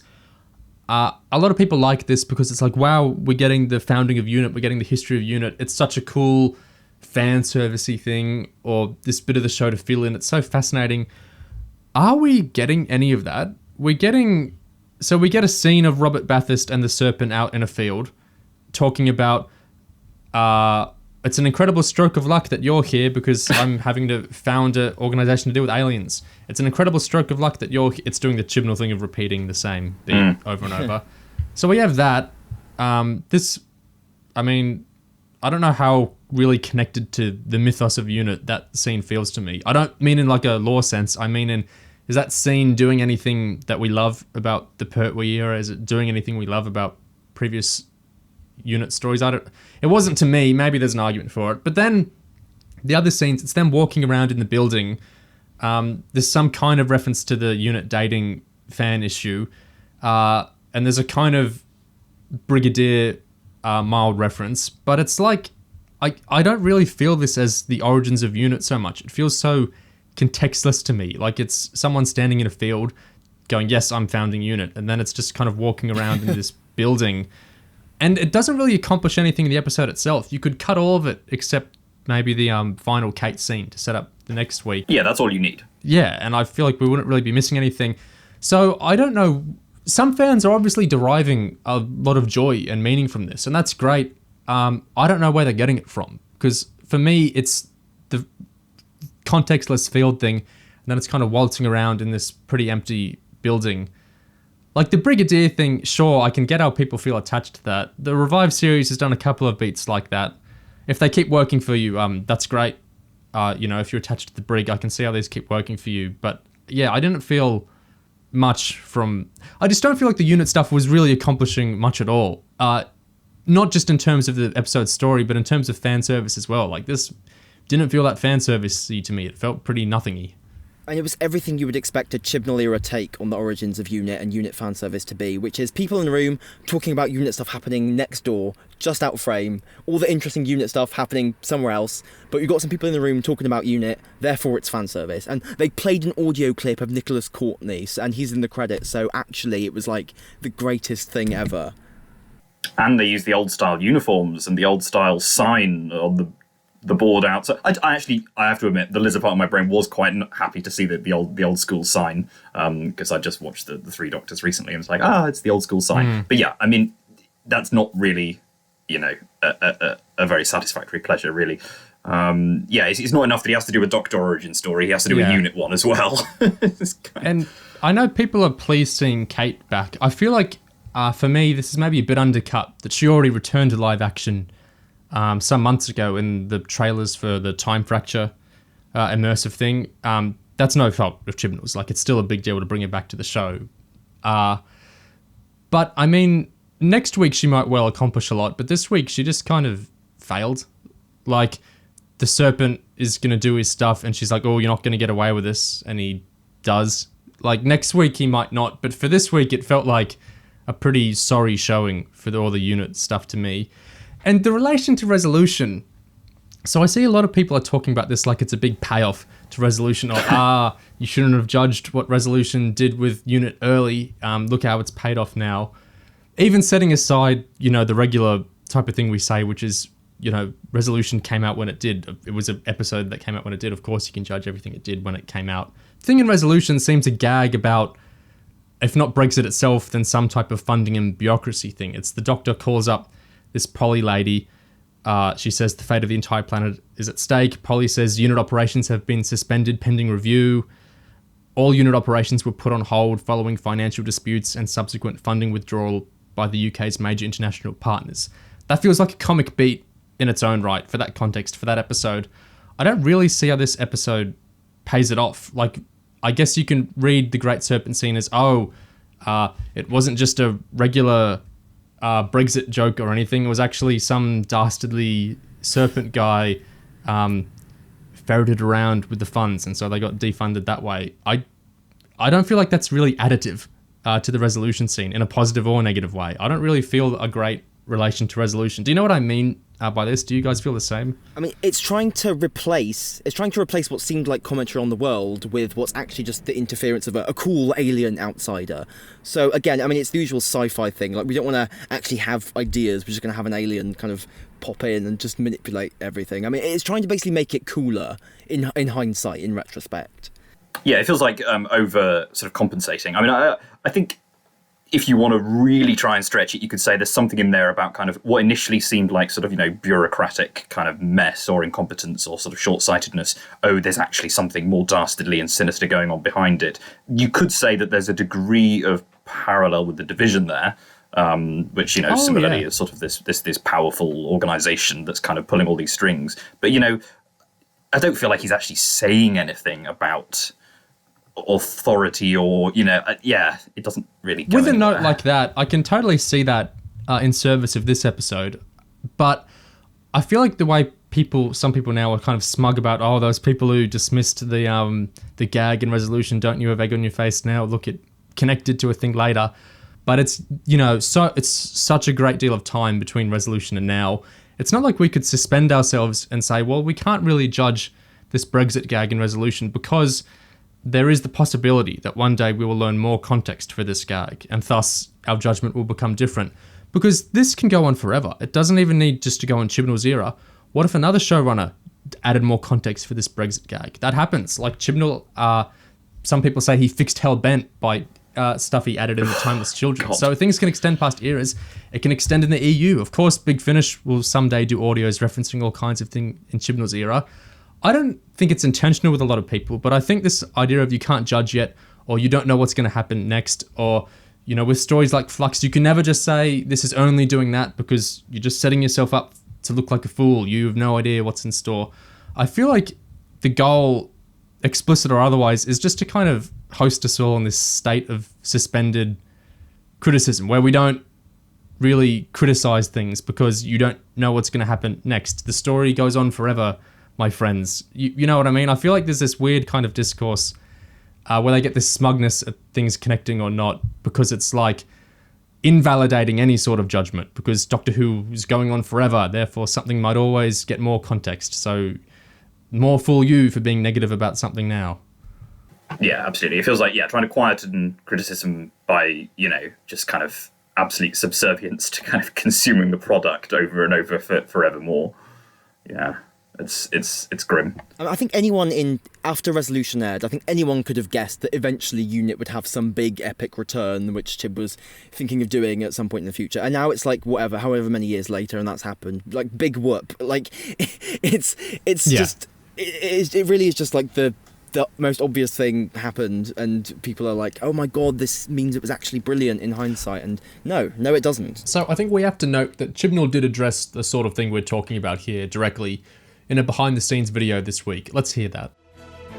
a lot of people like this because it's like, wow, we're getting the founding of unit, we're getting the history of unit. It's such a cool fan-servicey thing, or this bit of the show to fill in. It's so fascinating. Are we getting any of that? We get a scene of Robert Bathurst and the Serpent out in a field talking about it's an incredible stroke of luck that you're here because I'm having to found an organization to deal with aliens. It's an incredible stroke of luck that it's doing the Chibnall thing of repeating the same beat over and over. So we have that. I don't know how really connected to the mythos of unit that scene feels to me. I don't mean in like a lore sense. I mean is that scene doing anything that we love about the Pertwee era? Is it doing anything we love about previous unit stories? It wasn't to me. Maybe there's an argument for it. But then the other scenes, it's them walking around in the building. There's some kind of reference to the unit dating fan issue. And there's a kind of Brigadier mild reference, but it's like I don't really feel this as the origins of unit so much. It feels so contextless to me, like it's someone standing in a field going, yes, I'm founding unit, and then it's just kind of walking around in this building, and it doesn't really accomplish anything in the episode itself. You could cut all of it except maybe the final Kate scene to set up the next week. Yeah, that's all you need. Yeah, and I feel like we wouldn't really be missing anything. So I don't know. some fans are obviously deriving a lot of joy and meaning from this, and that's great. I don't know where they're getting it from, because for me, it's the contextless field thing, and then it's kind of waltzing around in this pretty empty building. Like the Brigadier thing, sure, I can get how people feel attached to that. The Revive series has done a couple of beats like that. If they keep working for you, that's great. If you're attached to the Brig, I can see how these keep working for you. But yeah, I didn't feel much from... I just don't feel like the unit stuff was really accomplishing much at all. Not just in terms of the episode story, but in terms of fan service as well. Like this didn't feel that fan service-y to me. It felt pretty nothing-y. And it was everything you would expect a Chibnall era take on the origins of Unit and Unit fan service to be, which is people in the room talking about Unit stuff happening next door, just out of frame, all the interesting Unit stuff happening somewhere else, but you've got some people in the room talking about Unit, therefore it's fan service. And they played an audio clip of Nicholas Courtney, and he's in the credits, so actually it was like the greatest thing ever. And they used the old style uniforms and the old style sign on the board out. So I have to admit, the lizard part of my brain was quite happy to see the old school sign, because I just watched the Three Doctors recently, and it's like, it's the old school sign. But yeah, I mean, that's not really, a very satisfactory pleasure, really. It's not enough that he has to do a Doctor origin story. He has to do a Unit one as well. And I know people are pleased seeing Kate back. I feel like, for me, this is maybe a bit undercut, that she already returned to live action some months ago in the trailers for the Time Fracture immersive thing. That's no fault of Chibnall's. Like, it's still a big deal to bring her back to the show. But, I mean, next week she might well accomplish a lot, but this week she just kind of failed. Like, the Serpent is going to do his stuff, and she's like, oh, you're not going to get away with this, and he does. Like, next week he might not, but for this week it felt like a pretty sorry showing for all the Unit stuff to me. And the relation to Resolution, so I see a lot of people are talking about this like it's a big payoff to Resolution, or, you shouldn't have judged what Resolution did with Unit early, look how it's paid off now. Even setting aside, the regular type of thing we say, which is, Resolution came out when it did. It was an episode that came out when it did. Of course, you can judge everything it did when it came out. The thing in Resolution seemed to gag about, if not Brexit itself, then some type of funding and bureaucracy thing. It's the Doctor calls up this Polly lady. She says the fate of the entire planet is at stake. Polly says unit operations have been suspended pending review. All unit operations were put on hold following financial disputes and subsequent funding withdrawal by the UK's major international partners. That feels like a comic beat in its own right for that context, for that episode. I don't really see how this episode pays it off. Like, I guess you can read the Great Serpent scene as, it wasn't just a regular Brexit joke or anything. It was actually some dastardly serpent guy ferreted around with the funds, and so they got defunded that way. I don't feel like that's really additive to the Resolution scene in a positive or negative way. I don't really feel a great relation to Resolution. Do you know what I mean by this? Do you guys feel the same? I mean, it's trying to replace what seemed like commentary on the world with what's actually just the interference of a cool alien outsider. So again, I mean, it's the usual sci-fi thing. Like, we don't want to actually have ideas. We're just going to have an alien kind of pop in and just manipulate everything. I mean, it's trying to basically make it cooler in hindsight, in retrospect. Yeah, it feels like over sort of compensating. I mean, I think if you want to really try and stretch it, you could say there's something in there about kind of what initially seemed like sort of, bureaucratic kind of mess or incompetence or sort of short-sightedness. Oh, there's actually something more dastardly and sinister going on behind it. You could say that there's a degree of parallel with the Division there, which, similarly is sort of this powerful organisation that's kind of pulling all these strings. But, I don't feel like he's actually saying anything about authority or it doesn't really go with anywhere. A note like that. I can totally see that in service of this episode, but I feel like the way some people now are kind of smug about, those people who dismissed the gag in Resolution, don't you have egg on your face now, look, it connected to a thing later. But it's so it's such a great deal of time between Resolution and now. It's not like we could suspend ourselves and say, well, we can't really judge this Brexit gag in Resolution because there is the possibility that one day we will learn more context for this gag, and thus our judgment will become different. Because this can go on forever. It doesn't even need just to go in Chibnall's era. What if another showrunner added more context for this Brexit gag? That happens. Like Chibnall, some people say he fixed Hellbent by stuff he added in the Timeless Children. God. So things can extend past eras. It can extend in the EU. Of course, Big Finish will someday do audios referencing all kinds of things in Chibnall's era. I don't think it's intentional with a lot of people, but I think this idea of you can't judge yet, or you don't know what's going to happen next, or, you know, with stories like Flux, you can never just say this is only doing that, because you're just setting yourself up to look like a fool. You have no idea what's in store. I feel like the goal, explicit or otherwise, is just to kind of host us all in this state of suspended criticism where we don't really criticize things because you don't know what's going to happen next. The story goes on forever, my friends. You know what I mean? I feel like there's this weird kind of discourse where they get this smugness at things connecting or not, because it's like invalidating any sort of judgment, because Doctor Who is going on forever, therefore something might always get more context. So more fool you for being negative about something now. Yeah, absolutely. It feels like, trying to quieten criticism by, just kind of absolute subservience to kind of consuming the product over and over for forevermore. Yeah, it's grim. I think anyone after Resolution aired, I think anyone could have guessed that eventually UNIT would have some big epic return, which Chib was thinking of doing at some point in the future. And now it's like however many years later, and that's happened. Like, big whoop. Like, it's just... It really is just like the most obvious thing happened, and people are like, oh my god, this means it was actually brilliant in hindsight. And no, it doesn't. So I think we have to note that Chibnall did address the sort of thing we're talking about here directly in a behind-the-scenes video this week. Let's hear that.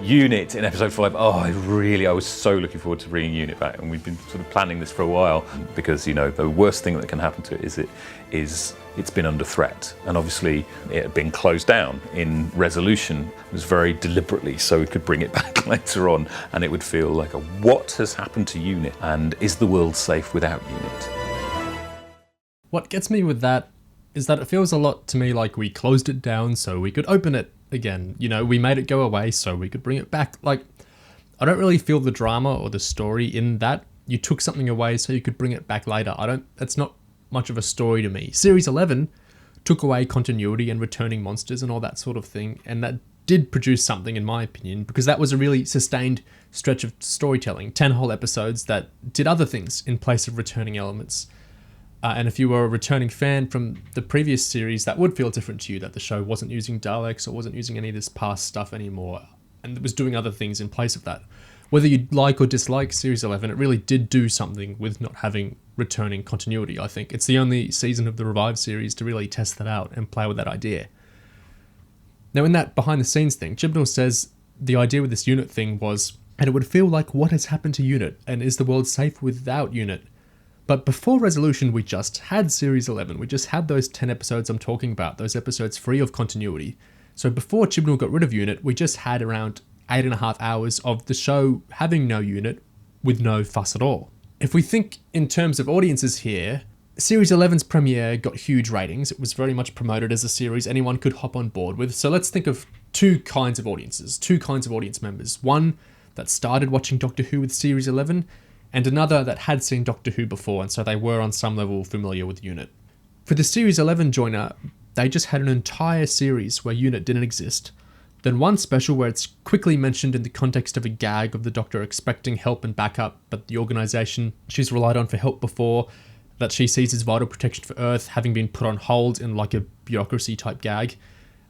UNIT in episode 5. I was so looking forward to bringing UNIT back, and we've been sort of planning this for a while, because the worst thing that can happen to it is it's been under threat, and obviously it had been closed down in Resolution. It was very deliberately so we could bring it back later on, and it would feel like what has happened to UNIT, and is the world safe without UNIT? What gets me with that is that it feels a lot to me like we closed it down so we could open it again. We made it go away so we could bring it back. Like, I don't really feel the drama or the story in that. You took something away so you could bring it back later. That's not much of a story to me. Series 11 took away continuity and returning monsters and all that sort of thing, and that did produce something, in my opinion, because that was a really sustained stretch of storytelling. 10 whole episodes that did other things in place of returning elements. And if you were a returning fan from the previous series, that would feel different to you, that the show wasn't using Daleks or wasn't using any of this past stuff anymore, and it was doing other things in place of that. Whether you like or dislike Series 11, it really did do something with not having returning continuity, I think. It's the only season of the Revive series to really test that out and play with that idea. Now, in that behind-the-scenes thing, Chibnall says the idea with this UNIT thing was, and it would feel like what has happened to UNIT, and is the world safe without UNIT? But before Resolution, we just had Series 11. We just had those 10 episodes I'm talking about, those episodes free of continuity. So before Chibnall got rid of UNIT, we just had around 8.5 hours of the show having no UNIT with no fuss at all. If we think in terms of audiences here, Series 11's premiere got huge ratings. It was very much promoted as a series anyone could hop on board with. So let's think of two kinds of audiences, two kinds of audience members. One that started watching Doctor Who with Series 11, and another that had seen Doctor Who before, and so they were on some level familiar with UNIT. For the Series 11 joiner, they just had an entire series where UNIT didn't exist, then one special where it's quickly mentioned in the context of a gag of the Doctor expecting help and backup, but the organisation she's relied on for help before, that she sees as vital protection for Earth, having been put on hold in like a bureaucracy type gag.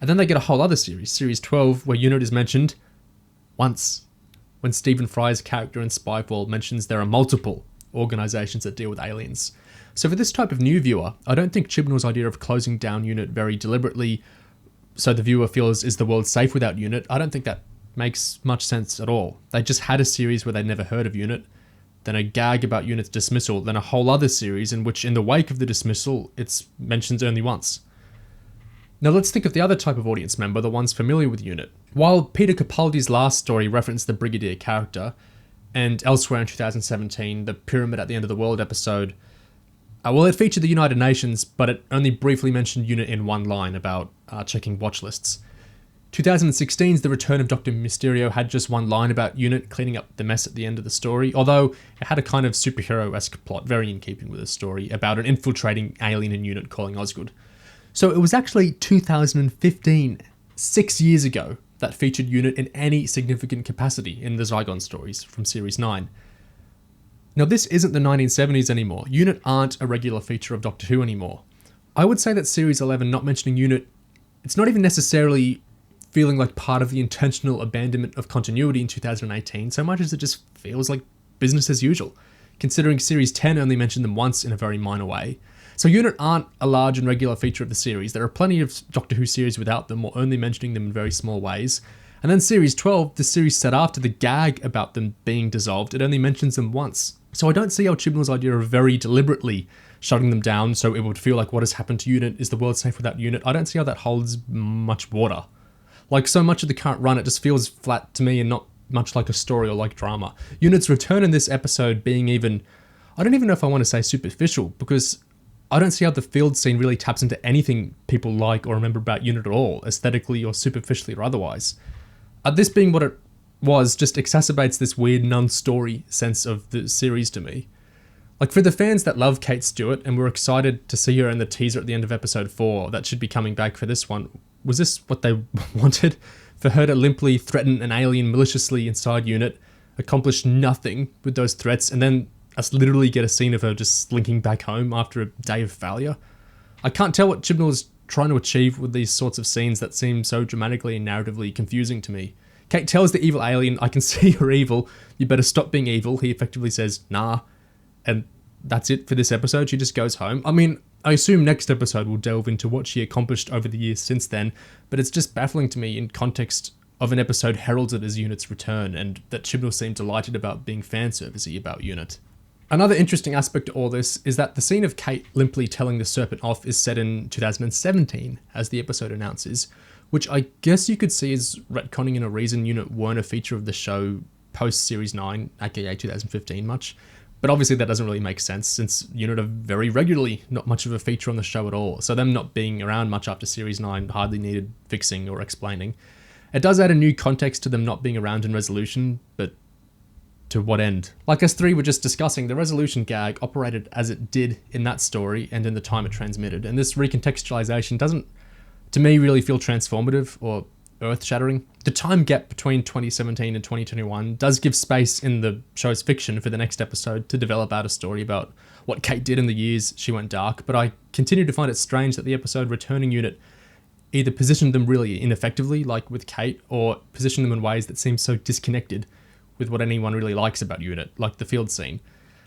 And then they get a whole other series, Series 12, where UNIT is mentioned once, when Stephen Fry's character in Spyfall mentions there are multiple organisations that deal with aliens. So for this type of new viewer, I don't think Chibnall's idea of closing down UNIT very deliberately so the viewer feels, is the world safe without UNIT? I don't think that makes much sense at all. They just had a series where they never heard of UNIT, then a gag about UNIT's dismissal, then a whole other series in which in the wake of the dismissal, it's mentioned only once. Now let's think of the other type of audience member, the ones familiar with UNIT. While Peter Capaldi's last story referenced the Brigadier character, and elsewhere in 2017, the Pyramid at the End of the World episode, it featured the United Nations, but it only briefly mentioned UNIT in one line about checking watch lists. 2016's The Return of Dr. Mysterio had just one line about UNIT cleaning up the mess at the end of the story, although it had a kind of superhero-esque plot, very in keeping with the story, about an infiltrating alien in UNIT calling Osgood. So it was actually 2015, 6 years ago, that featured UNIT in any significant capacity in the Zygon stories from Series 9. Now, this isn't the 1970s anymore. UNIT aren't a regular feature of Doctor Who anymore. I would say that Series 11 not mentioning UNIT, it's not even necessarily feeling like part of the intentional abandonment of continuity in 2018, so much as it just feels like business as usual, considering Series 10 only mentioned them once in a very minor way. So UNIT aren't a large and regular feature of the series. There are plenty of Doctor Who series without them, or only mentioning them in very small ways. And then Series 12, the series set after the gag about them being dissolved, it only mentions them once. So I don't see how Chibnall's idea of very deliberately shutting them down so it would feel like what has happened to UNIT, is the world safe without UNIT? I don't see how that holds much water. Like, so much of the current run, it just feels flat to me and not much like a story or like drama. UNIT's return in this episode being even, I don't even know if I want to say superficial, because I don't see how the field scene really taps into anything people like or remember about UNIT at all, aesthetically or superficially or otherwise. This being what it was just exacerbates this weird non-story sense of the series to me. Like, for the fans that love Kate Stewart and were excited to see her in the teaser at the end of episode 4 that should be coming back for this one, was this what they wanted? For her to limply threaten an alien maliciously inside UNIT, accomplish nothing with those threats, and then us literally get a scene of her just slinking back home after a day of failure? I can't tell what Chibnall is trying to achieve with these sorts of scenes that seem so dramatically and narratively confusing to me. Kate tells the evil alien, I can see you're evil, you better stop being evil. He effectively says, nah. And that's it for this episode. She just goes home. I mean, I assume next episode will delve into what she accomplished over the years since then, but it's just baffling to me in context of an episode heralded as UNIT's return, and that Chibnall seemed delighted about being fanservice-y about UNIT. Another interesting aspect to all this is that the scene of Kate limply telling the serpent off is set in 2017, as the episode announces, which I guess you could see as retconning in a reason UNIT weren't a feature of the show post-Series 9, aka 2015 much. But obviously that doesn't really make sense, since UNIT are very regularly not much of a feature on the show at all, so them not being around much after Series 9 hardly needed fixing or explaining. It does add a new context to them not being around in Resolution, but to what end? Like us three were just discussing, the Resolution gag operated as it did in that story and in the time it transmitted, and this recontextualization doesn't, to me, really feel transformative or earth-shattering. The time gap between 2017 and 2021 does give space in the show's fiction for the next episode to develop out a story about what Kate did in the years she went dark, but I continue to find it strange that the episode returning UNIT either positioned them really ineffectively, like with Kate, or positioned them in ways that seem so disconnected with what anyone really likes about UNIT, like the field scene.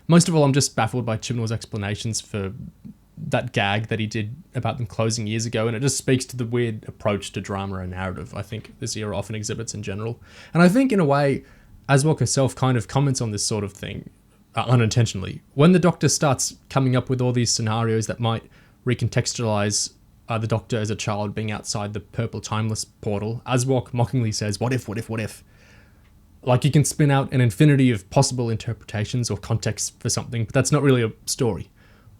Most of all, I'm just baffled by Chibnall's explanations for that gag that he did about them closing years ago, and it just speaks to the weird approach to drama and narrative I think this era often exhibits in general. And I think, in a way, Aswok herself kind of comments on this sort of thing, unintentionally. When the Doctor starts coming up with all these scenarios that might recontextualize the Doctor as a child being outside the purple timeless portal, Aswok mockingly says, what if, what if, what if? Like, you can spin out an infinity of possible interpretations or contexts for something, but that's not really a story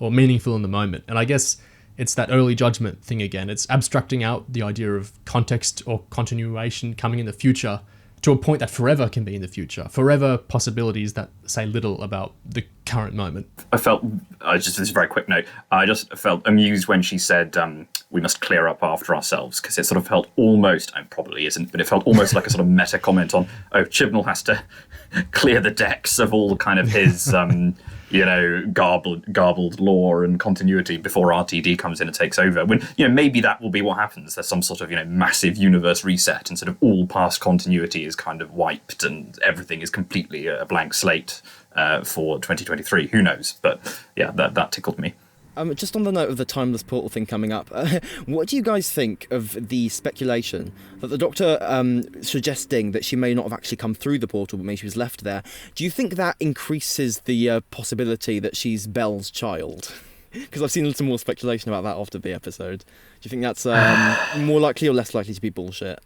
or meaningful in the moment. And I guess it's that early judgment thing again. It's abstracting out the idea of context or continuation coming in the future to a point that forever can be in the future. Forever possibilities that say little about the current moment. I felt, just this very quick note, I just felt amused when she said, we must clear up after ourselves, because it sort of felt almost, and probably isn't, but it felt almost like a sort of meta comment on, oh, Chibnall has to clear the decks of all kind of his, garbled lore and continuity before RTD comes in and takes over. When, maybe that will be what happens. There's some sort of, massive universe reset, and sort of all past continuity is kind of wiped and everything is completely a blank slate for 2023. Who knows? But yeah, that tickled me. Just on the note of the timeless portal thing coming up, what do you guys think of the speculation that the Doctor suggesting that she may not have actually come through the portal, but maybe she was left there? Do you think that increases the possibility that she's Bel's child? Because I've seen a little more speculation about that after the episode. Do you think that's more likely or less likely to be bullshit?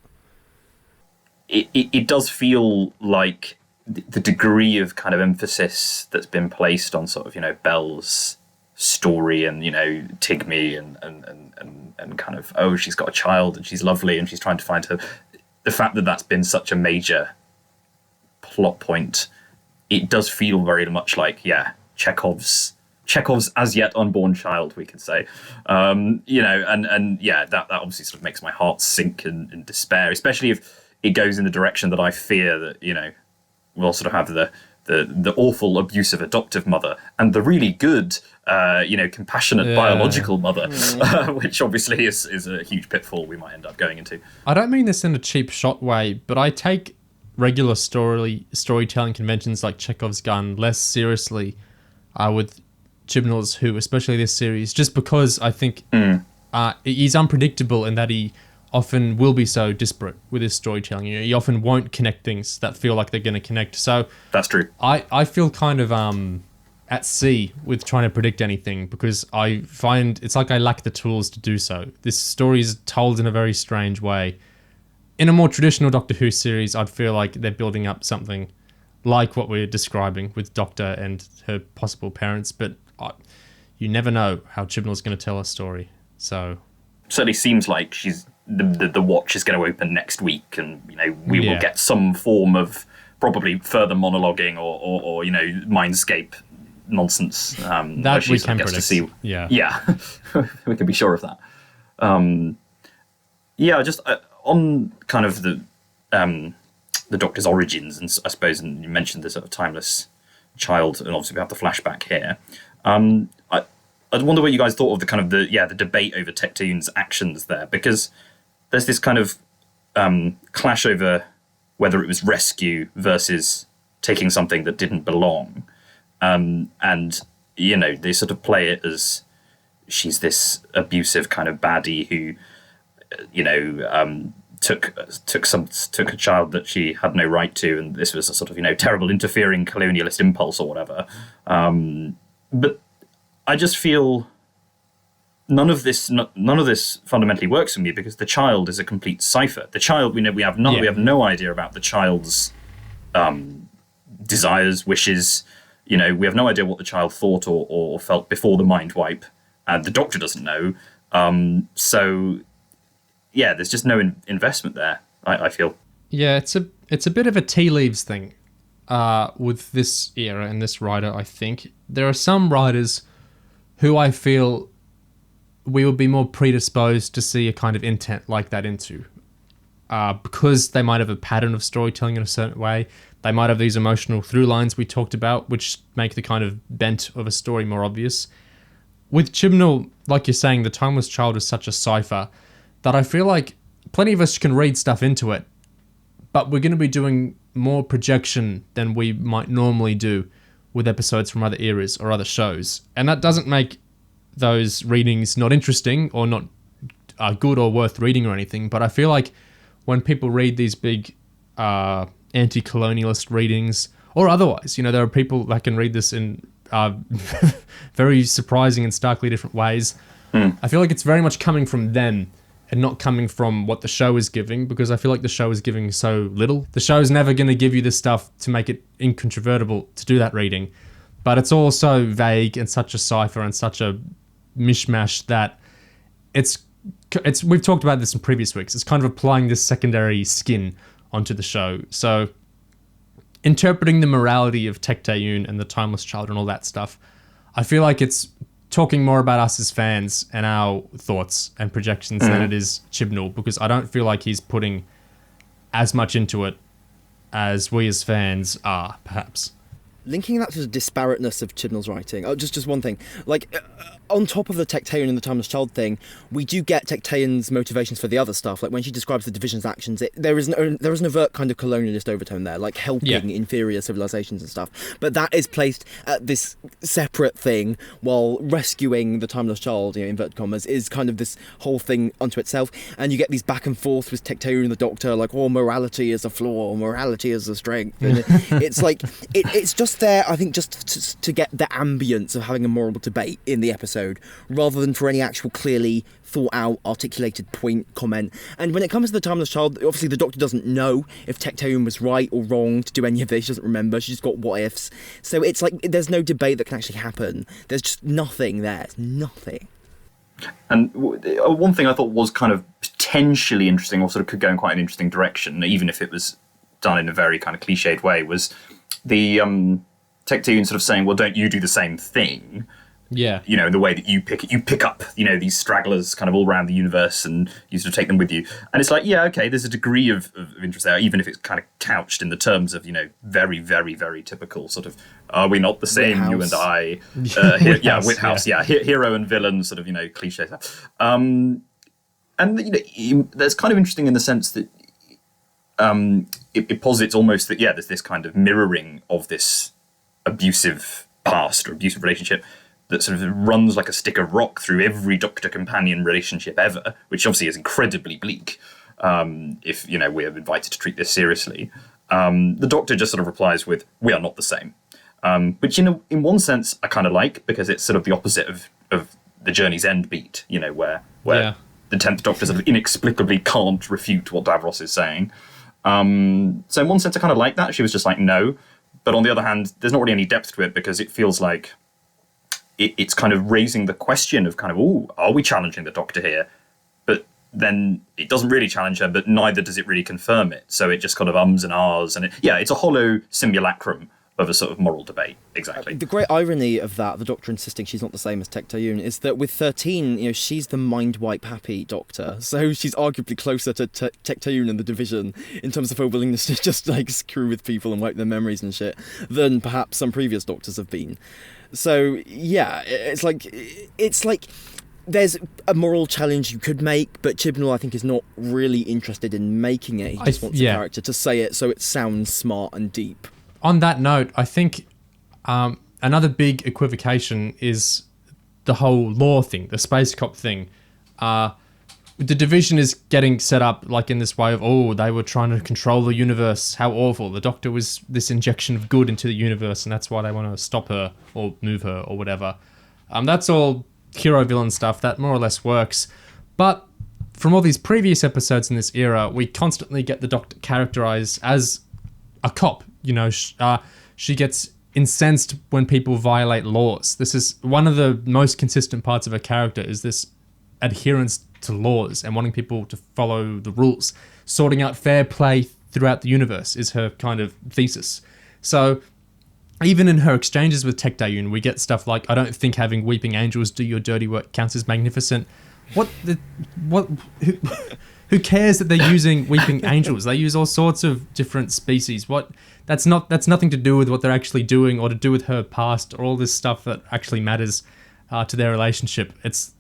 It does feel like the degree of kind of emphasis that's been placed on sort of, Bel's story and Tigme and kind of, oh, she's got a child and she's lovely and she's trying to find her, the fact that that's been such a major plot point, it does feel very much like Chekhov's as yet unborn child, we could say, that obviously sort of makes my heart sink in despair, especially if it goes in the direction that I fear that we'll sort of have the the awful abusive adoptive mother and the really good compassionate biological mother, which obviously is a huge pitfall we might end up going into. I don't mean this in a cheap shot way, but I take regular storytelling conventions like Chekhov's gun less seriously with Chibnall's Who, especially this series, just because I think he's unpredictable in that he often will be so disparate with his storytelling. He often won't connect things that feel like they're going to connect. So that's true. I feel kind of at sea with trying to predict anything because I find it's like I lack the tools to do so. This story is told in a very strange way. In a more traditional Doctor Who series, I'd feel like they're building up something like what we're describing with Doctor and her possible parents, but you never know how Chibnall's going to tell a story. So certainly seems like the watch is going to open next week, and we will get some form of probably further monologuing or mindscape nonsense. That we can predict. To see. Yeah, we can be sure of that. Just on kind of the Doctor's origins, and I suppose, and you mentioned the sort of timeless child, and obviously we have the flashback here. I wonder what you guys thought of the kind of the debate over Tecteun's actions there, because there's this kind of clash over whether it was rescue versus taking something that didn't belong, and they sort of play it as she's this abusive kind of baddie who took a child that she had no right to, and this was a sort of terrible interfering colonialist impulse or whatever. But I just feel none of this fundamentally works for me, because the child is a complete cipher. The child, we have no idea about the child's desires, wishes. We have no idea what the child thought or felt before the mind wipe. The Doctor doesn't know. So yeah, there's just no investment there, I feel. Yeah, it's a bit of a tea leaves thing with this era and this writer, I think. There are some writers who I feel we would be more predisposed to see a kind of intent like that into. Because they might have a pattern of storytelling in a certain way. They might have these emotional through lines we talked about, which make the kind of bent of a story more obvious. With Chibnall, like you're saying, the Timeless Child is such a cipher that I feel like plenty of us can read stuff into it, but we're going to be doing more projection than we might normally do with episodes from other eras or other shows. And that doesn't make those readings not interesting or not good or worth reading or anything, but I feel like when people read these big anti-colonialist readings, or otherwise, there are people that can read this in very surprising and starkly different ways. I feel like it's very much coming from them and not coming from what the show is giving, because I feel like the show is giving so little. The show is never going to give you this stuff to make it incontrovertible to do that reading, but it's all so vague and such a cipher and such a mishmash that it's we've talked about this in previous weeks. It's kind of applying this secondary skin onto the show. So interpreting the morality of Tecteun and the Timeless Child and all that stuff, I feel like it's talking more about us as fans and our thoughts and projections than it is Chibnall, because I don't feel like he's putting as much into it as we as fans are, perhaps. Linking that to the disparateness of Chibnall's writing, just one thing. On top of the Tecteun and the Timeless Child thing, we do get Tecteun's motivations for the other stuff. Like when she describes the division's actions, there is an overt kind of colonialist overtone there, like helping inferior civilizations and stuff. But that is placed at this separate thing, while rescuing the Timeless Child, inverted commas, is kind of this whole thing unto itself. And you get these back and forth with Tecteun and the Doctor, like, morality is a flaw, or morality is a strength. And it's like, it's just there, I think, just to get the ambience of having a moral debate in the episode, rather than for any actual clearly thought out, articulated point, comment. And when it comes to the Timeless Child, obviously the Doctor doesn't know if Tecteun was right or wrong to do any of this. She doesn't remember. She's just got what ifs. So it's like there's no debate that can actually happen. There's just nothing there. It's nothing. And one thing I thought was kind of potentially interesting, or sort of could go in quite an interesting direction, even if it was done in a very kind of cliched way, was the Tecteun sort of saying, well, don't you do the same thing? Yeah. You know, in the way that you pick up, you know, these stragglers kind of all around the universe and you sort of take them with you. And it's like, yeah, okay, there's a degree of interest there, even if it's kind of couched in the terms of, you know, very, very, very typical sort of, are we not the same, Whithouse. you and I? Whithouse, yeah. hero and villain sort of, you know, cliche stuff. And, you know, that's kind of interesting in the sense that it posits almost that, yeah, there's this kind of mirroring of this abusive past or abusive relationship that sort of runs like a stick of rock through every doctor-companion relationship ever, which obviously is incredibly bleak if, you know, we're invited to treat this seriously. The Doctor just sort of replies with, we are not the same. Which, you know, in one sense, I kind of like, because it's sort of the opposite of the Journey's End beat, you know, where Yeah. the 10th Doctor sort of inexplicably can't refute what Davros is saying. So in one sense, I kind of like that. She was just like, no. But on the other hand, there's not really any depth to it, because it feels like it's kind of raising the question of kind of, oh, are we challenging the Doctor here? But then it doesn't really challenge her, but neither does it really confirm it. So it just kind of ums and ahs. And it's a hollow simulacrum of a sort of moral debate. Exactly. The great irony of that, the Doctor insisting she's not the same as Tecteun, is that with 13, you know, she's the mind wipe happy Doctor. So she's arguably closer to Tecteun and the Division in terms of her willingness to just like screw with people and wipe their memories and shit than perhaps some previous Doctors have been. So yeah, it's like there's a moral challenge you could make, but Chibnall, I think, is not really interested in making it. He just wants a character to say it so it sounds smart and deep. On that note, I think another big equivocation is the whole law thing, the space cop thing. The Division is getting set up like in this way of, oh, they were trying to control the universe. How awful. The Doctor was this injection of good into the universe, and that's why they want to stop her or move her or whatever. That's all hero-villain stuff. That more or less works. But from all these previous episodes in this era, we constantly get the Doctor characterized as a cop. You know, she gets incensed when people violate laws. This is one of the most consistent parts of her character, is this adherence to laws and wanting people to follow the rules. Sorting out fair play throughout the universe is her kind of thesis. So even in her exchanges with Tecteun, we get stuff like, I don't think having weeping angels do your dirty work counts as magnificent. Who cares that they're using weeping angels? They use all sorts of different species. That's nothing to do with what they're actually doing or to do with her past or all this stuff that actually matters to their relationship. It's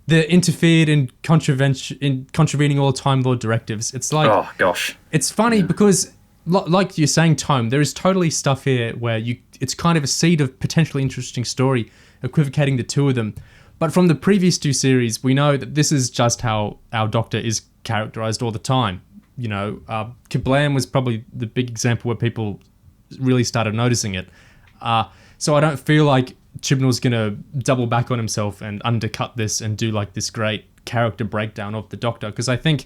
they're interfered in contravening all Time Lord directives. It's like, oh gosh, it's funny because like you're saying, Tome, there is totally stuff here where it's kind of a seed of potentially interesting story equivocating the two of them. But from the previous two series, we know that this is just how our Doctor is characterized all the time. You know, Kablam was probably the big example where people really started noticing it. So I don't feel like Chibnall's going to double back on himself and undercut this and do like this great character breakdown of the Doctor. Because I think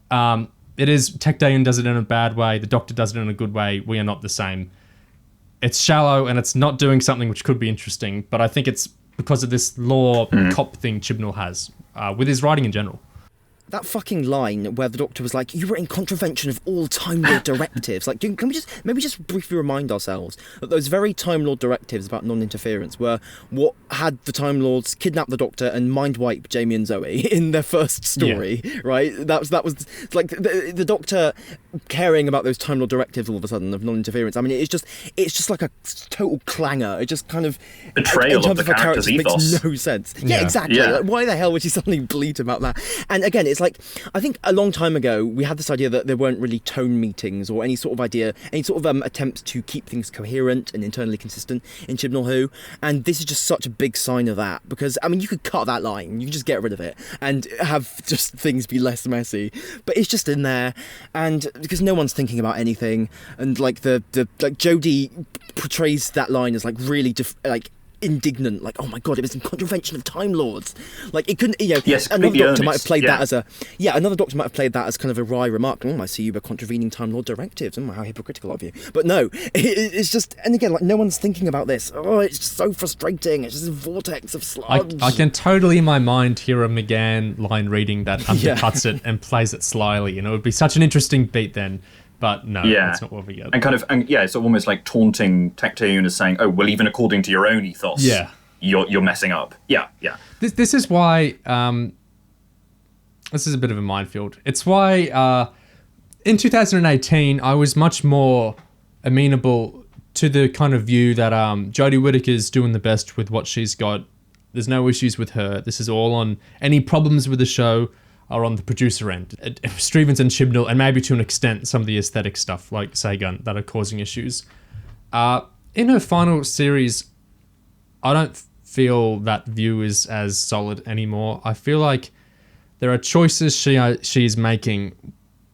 it is, Tecteun does it in a bad way, the Doctor does it in a good way, we are not the same. It's shallow and it's not doing something which could be interesting, but I think it's because of this law cop thing Chibnall has with his writing in general. That fucking line where the Doctor was like, you were in contravention of all Time Lord directives. Like, can we just briefly remind ourselves that those very Time Lord directives about non-interference were what had the Time Lords kidnap the Doctor and mind wipe Jamie and Zoe in their first story, right? That was like the Doctor caring about those Time Lord directives all of a sudden of non-interference. I mean, it's just like a total clangor. It just kind of betrayal of the character's ethos. Makes no sense. Yeah, exactly. Yeah. Like, why the hell would she suddenly bleat about that? And again, it's like, I think a long time ago we had this idea that there weren't really tone meetings or any sort of attempts to keep things coherent and internally consistent in Chibnall Who, and this is just such a big sign of that, because I mean, you could cut that line, you could just get rid of it and have just things be less messy, but it's just in there, and because no one's thinking about anything, and like the Jodie portrays that line as like really indignant, like, oh my god, it was in contravention of Time Lords. Like, it couldn't, you know, yes, another Doctor earnest. might have played that as another Doctor might have played that as kind of a wry remark. I see you were contravening Time Lord directives. How hypocritical of you. But no, it's just, and again, like, no one's thinking about this. Oh, it's just so frustrating. It's just a vortex of sludge. I can totally in my mind hear a McGann line reading that undercuts it and plays it slyly, and it would be such an interesting beat then. But no, that's not what we get. And it's almost like taunting Tecteun as saying, oh, well, even according to your own ethos, you're messing up. Yeah. This is why this is a bit of a minefield. It's why in 2018 I was much more amenable to the kind of view that Jodie Whittaker's doing the best with what she's got. There's no issues with her. This is all on any problems with the show are on the producer end. Stevens and Chibnall, and maybe to an extent some of the aesthetic stuff like Sagan that are causing issues. In her final series, I don't feel that view is as solid anymore. I feel like there are choices she's making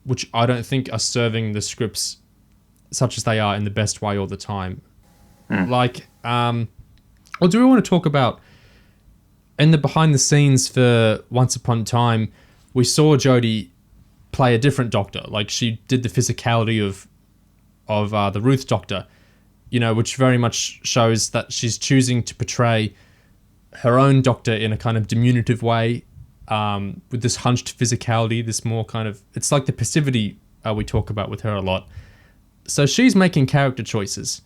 which I don't think are serving the scripts such as they are in the best way all the time. Like, or do we want to talk about in the behind the scenes for Once Upon a Time, we saw Jodie play a different Doctor. Like, she did the physicality of the Ruth Doctor, you know, which very much shows that she's choosing to portray her own Doctor in a kind of diminutive way, with this hunched physicality, this more kind of, it's like the passivity we talk about with her a lot. So she's making character choices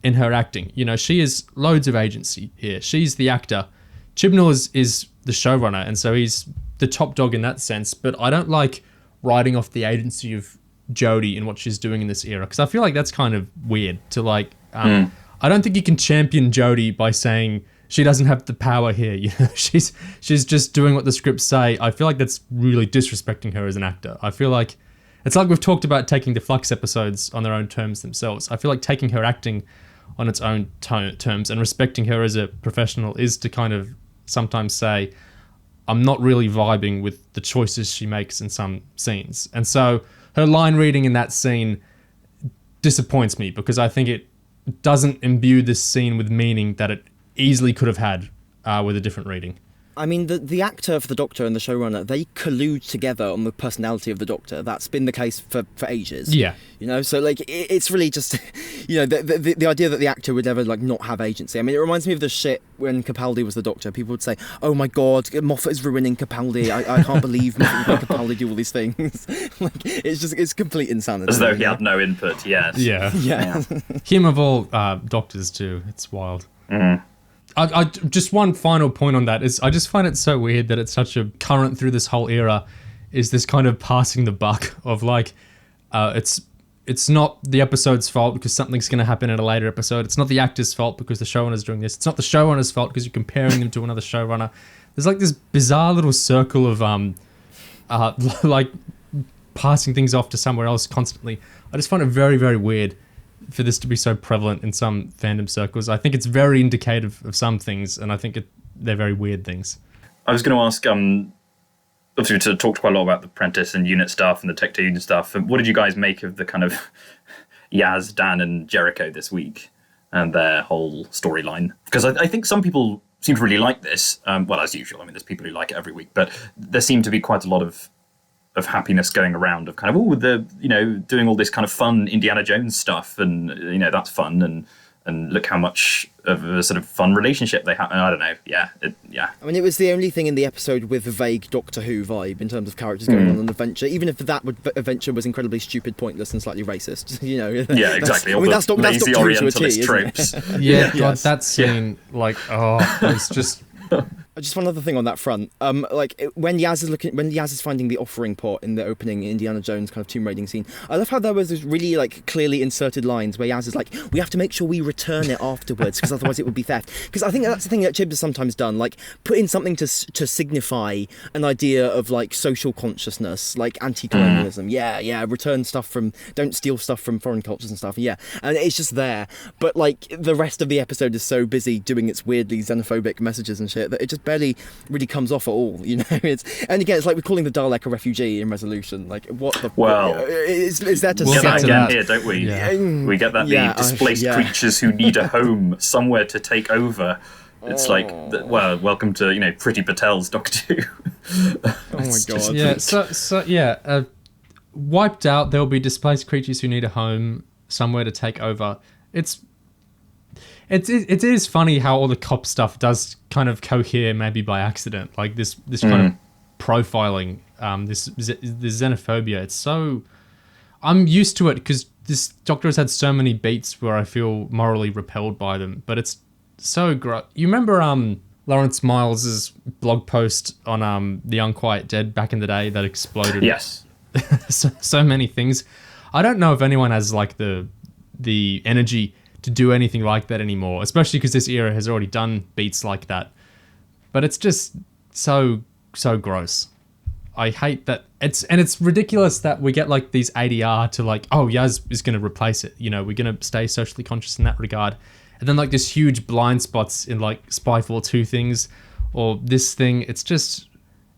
in her acting. You know, she has loads of agency here. She's the actor. Chibnall is the showrunner, and so he's the top dog in that sense. But I don't like writing off the agency of Jodie in what she's doing in this era, because I feel like that's kind of weird to like. I don't think you can champion Jodie by saying she doesn't have the power here. You know, she's just doing what the scripts say. I feel like that's really disrespecting her as an actor. I feel like it's like we've talked about taking the Flux episodes on their own terms themselves. I feel like taking her acting on its own terms and respecting her as a professional is to kind of sometimes say, I'm not really vibing with the choices she makes in some scenes. And so her line reading in that scene disappoints me, because I think it doesn't imbue this scene with meaning that it easily could have had with a different reading. I mean, the actor for the Doctor and the showrunner, they collude together on the personality of the Doctor. That's been the case for ages. Yeah. You know, so, like, it's really just, you know, the idea that the actor would ever, like, not have agency. I mean, it reminds me of the shit when Capaldi was the Doctor. People would say, oh my God, Moffat is ruining Capaldi. I can't believe Moffat would make Capaldi do all these things. Like, it's complete insanity. As though he had no input, yes. Yeah. Him of all Doctors too. It's wild. I just one final point on that is I just find it so weird that it's such a current through this whole era, is this kind of passing the buck of like, it's not the episode's fault because something's going to happen in a later episode. It's not the actor's fault because the showrunner's doing this. It's not the showrunner's fault because you're comparing them to another showrunner. There's like this bizarre little circle of like passing things off to somewhere else constantly. I just find it very, very weird for this to be so prevalent in some fandom circles. I think it's very indicative of some things, and I think they're very weird things. I was going to ask, obviously we talked quite a lot about the Apprentice and unit stuff and the Tecteun stuff. What did you guys make of the kind of Yaz, Dan and Jericho this week and their whole storyline? Because I think some people seem to really like this. Well, as usual, I mean, there's people who like it every week, but there seemed to be quite a lot of happiness going around of kind of, doing all this kind of fun Indiana Jones stuff, and, that's fun, and look how much of a sort of fun relationship they have. I don't know. Yeah. I mean, it was the only thing in the episode with a vague Doctor Who vibe in terms of characters going on an adventure, even if that adventure was incredibly stupid, pointless, and slightly racist. Yeah, exactly. That's lazy Orientalist tropes. Yeah, God, that scene, it's just. Just one other thing on that front. When Yaz is finding the offering pot in the opening Indiana Jones kind of tomb raiding scene, I love how there was this really clearly inserted lines where Yaz is like, we have to make sure we return it afterwards because otherwise it would be theft. Because I think that's the thing that Chib has sometimes done, like put in something to signify an idea of like social consciousness, like anti-colonialism. Return stuff don't steal stuff from foreign cultures and stuff. Yeah, and it's just there. But like the rest of the episode is so busy doing its weirdly xenophobic messages and shit that it just barely really comes off at all, and again it's like we're calling the Dalek a refugee in Resolution. Like, what the is that to we'll say get that again here, don't we? We get that the displaced creatures who need a home somewhere to take over. It's welcome to Priti Patel's Doctor Who. Oh my god. Wiped out, there will be displaced creatures who need a home somewhere to take over. It is funny how all the cop stuff does kind of cohere maybe by accident, like this kind of profiling, this xenophobia. It's so, I'm used to it because this Doctor has had so many beats where I feel morally repelled by them, but it's so gross. You remember Lawrence Miles's blog post on The Unquiet Dead back in the day that exploded? Yes. so many things. I don't know if anyone has like the energy to do anything like that anymore, especially because this era has already done beats like that. But it's just so gross. I hate that. It's ridiculous that we get like these ADR to like, oh, Yaz is going to replace it. You know, we're going to stay socially conscious in that regard. And then like this huge blind spots in like Spyfall 2 things or this thing. It's just,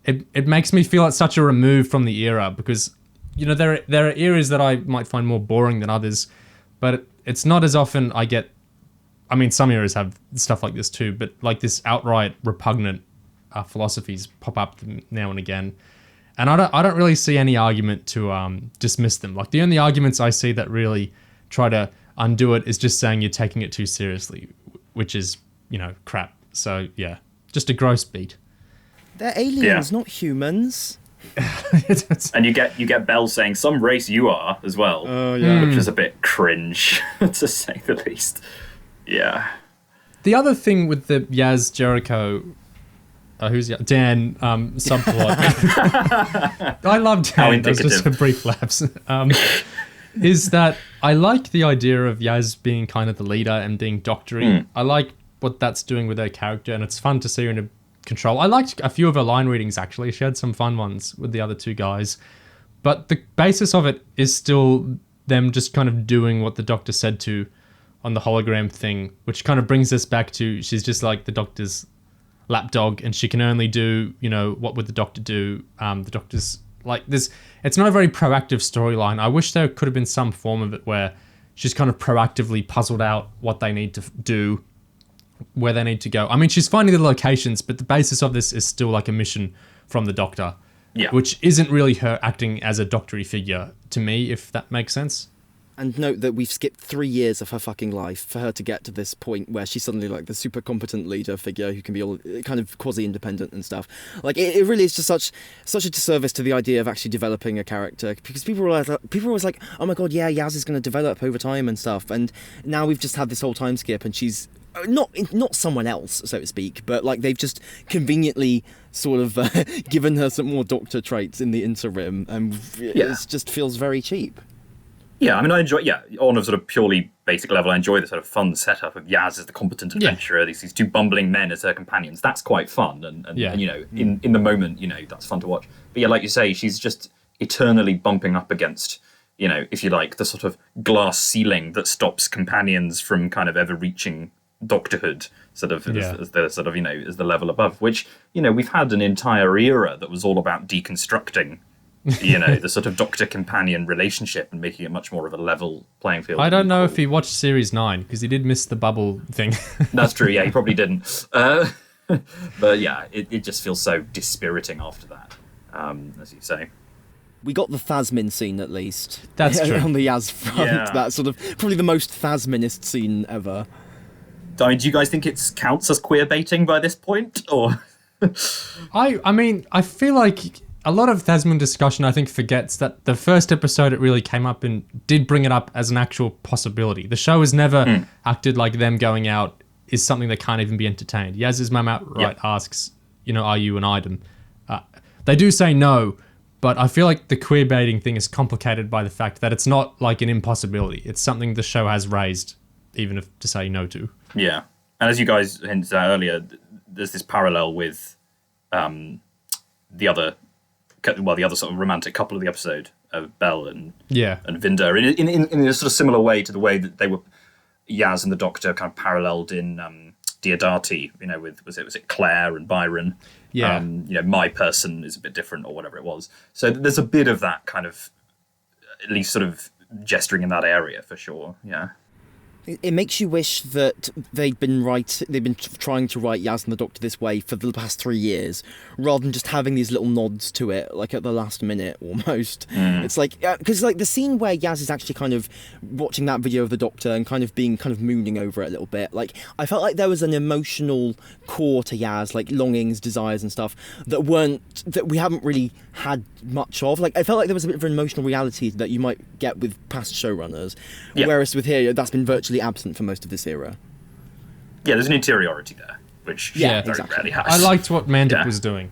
it makes me feel like such a remove from the era because, you know, there are eras that I might find more boring than others, but it's not as often I get, I mean, some eras have stuff like this too, but like this outright repugnant philosophies pop up now and again. And I don't really see any argument to dismiss them. Like the only arguments I see that really try to undo it is just saying you're taking it too seriously, which is, you know, crap. So yeah, just a gross beat. They're aliens, not humans. And you get Bel saying some race you are as well. Oh yeah, which is a bit cringe to say the least. Yeah. The other thing with the Yaz Jericho. Who's Dan subplot? I love Dan. That's just a brief lapse. Is that I like the idea of Yaz being kind of the leader and being doctory. I like what that's doing with her character, and it's fun to see her in control. I liked a few of her line readings actually. She had some fun ones with the other two guys, but the basis of it is still them just kind of doing what the Doctor said to on the hologram thing, which kind of brings us back to she's just like the Doctor's lapdog, and she can only do, you know, what would the Doctor do. The Doctor's like this. It's not a very proactive storyline. I wish there could have been some form of it where she's kind of proactively puzzled out what they need to do, where they need to go. I mean, she's finding the locations, but the basis of this is still like a mission from the Doctor, which isn't really her acting as a doctory figure to me, if that makes sense. And note that we've skipped 3 years of her fucking life for her to get to this point where she's suddenly like the super competent leader figure who can be all kind of quasi-independent and stuff. Like it really is just such a disservice to the idea of actually developing a character, because people were always like, oh my god, yeah, Yaz is going to develop over time and stuff. And now we've just had this whole time skip, and she's not someone else, so to speak, but like they've just conveniently sort of given her some more Doctor traits in the interim, and it just feels very cheap. Yeah, I mean, I enjoy, on a sort of purely basic level, I enjoy the sort of fun setup of Yaz as the competent adventurer, these two bumbling men as her companions. That's quite fun, and you know, in the moment, you know, that's fun to watch. But yeah, like you say, she's just eternally bumping up against, you know, if you like, the sort of glass ceiling that stops companions from kind of ever reaching Doctorhood, sort of as the sort of, you know, as the level above, which, you know, we've had an entire era that was all about deconstructing you know, the sort of Doctor-companion relationship and making it much more of a level playing field. I don't know if he watched Series 9, because he did miss the bubble thing. That's true, yeah, he probably didn't. But yeah, it just feels so dispiriting after that, as you say. We got the Thasmin scene, at least. That's true. On the Yaz front. Yeah. That's sort of probably the most Thasminist scene ever. I mean, do you guys think it counts as queer baiting by this point, or...? I mean, I feel like a lot of Thasmin discussion, I think, forgets that the first episode it really came up and did bring it up as an actual possibility. The show has never acted like them going out is something that can't even be entertained. Yaz's mum outright asks, you know, are you an item? They do say no, but I feel like the queer baiting thing is complicated by the fact that it's not like an impossibility. It's something the show has raised, even if to say no to. Yeah. And as you guys hinted at earlier, there's this parallel with the other sort of romantic couple of the episode of Bel and Vinder in a sort of similar way to the way that they were, Yaz and the Doctor kind of paralleled in Diodati, you know, with was it Claire and Byron. You know, my person is a bit different or whatever it was. So there's a bit of that kind of, at least sort of gesturing in that area for sure. Yeah. It makes you wish that they've been trying to write Yaz and the Doctor this way for the past 3 years, rather than just having these little nods to it, like at the last minute almost. It's like, because like the scene where Yaz is actually kind of watching that video of the Doctor and kind of mooning over it a little bit, like I felt like there was an emotional core to Yaz, like longings, desires and stuff that we haven't really had much of. Like I felt like there was a bit of an emotional reality that you might get with past showrunners, whereas with here that's been virtually absent for most of this era. there's an interiority there, which she very exactly. rarely has. I liked what Mandip was doing.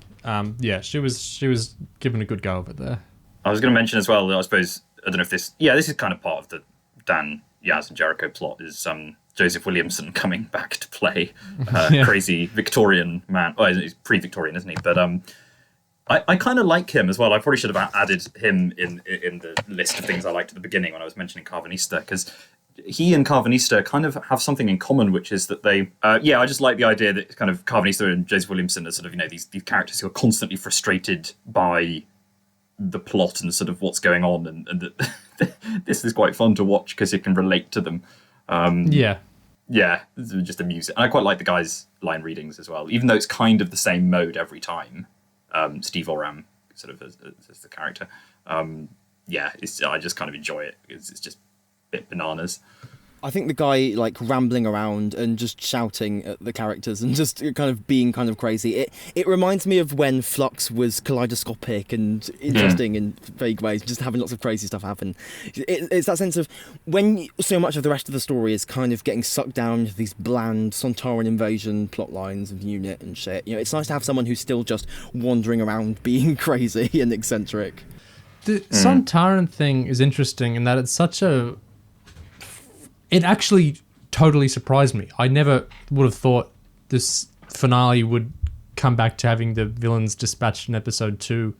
She was given a good go of it there. I was going to mention as well, I suppose, I don't know if this is kind of part of the Dan, Yaz, and Jericho plot, is Joseph Williamson coming back to play crazy Victorian man. Oh, he's pre-Victorian, isn't he? But I kind of like him as well. I probably should have added him in the list of things I liked at the beginning when I was mentioning Carvanista, because he and Carvanista kind of have something in common, which is that they, I just like the idea that kind of Carvanista and Joseph Williamson are sort of, these characters who are constantly frustrated by the plot and sort of what's going on, and that this is quite fun to watch because you can relate to them. Just amusing. And I quite like the guy's line readings as well, even though it's kind of the same mode every time. Steve Oram sort of as the character. I just kind of enjoy it. It's just a bit bananas. I think the guy like rambling around and just shouting at the characters and just kind of being kind of crazy. It reminds me of when Flux was kaleidoscopic and interesting in vague ways, just having lots of crazy stuff happen. It's that sense of when so much of the rest of the story is kind of getting sucked down into these bland Sontaran invasion plot lines of unit and shit. It's nice to have someone who's still just wandering around being crazy and eccentric. The Sontaran thing is interesting in that it's such a... It actually totally surprised me. I never would have thought this finale would come back to having the villains dispatched in episode 2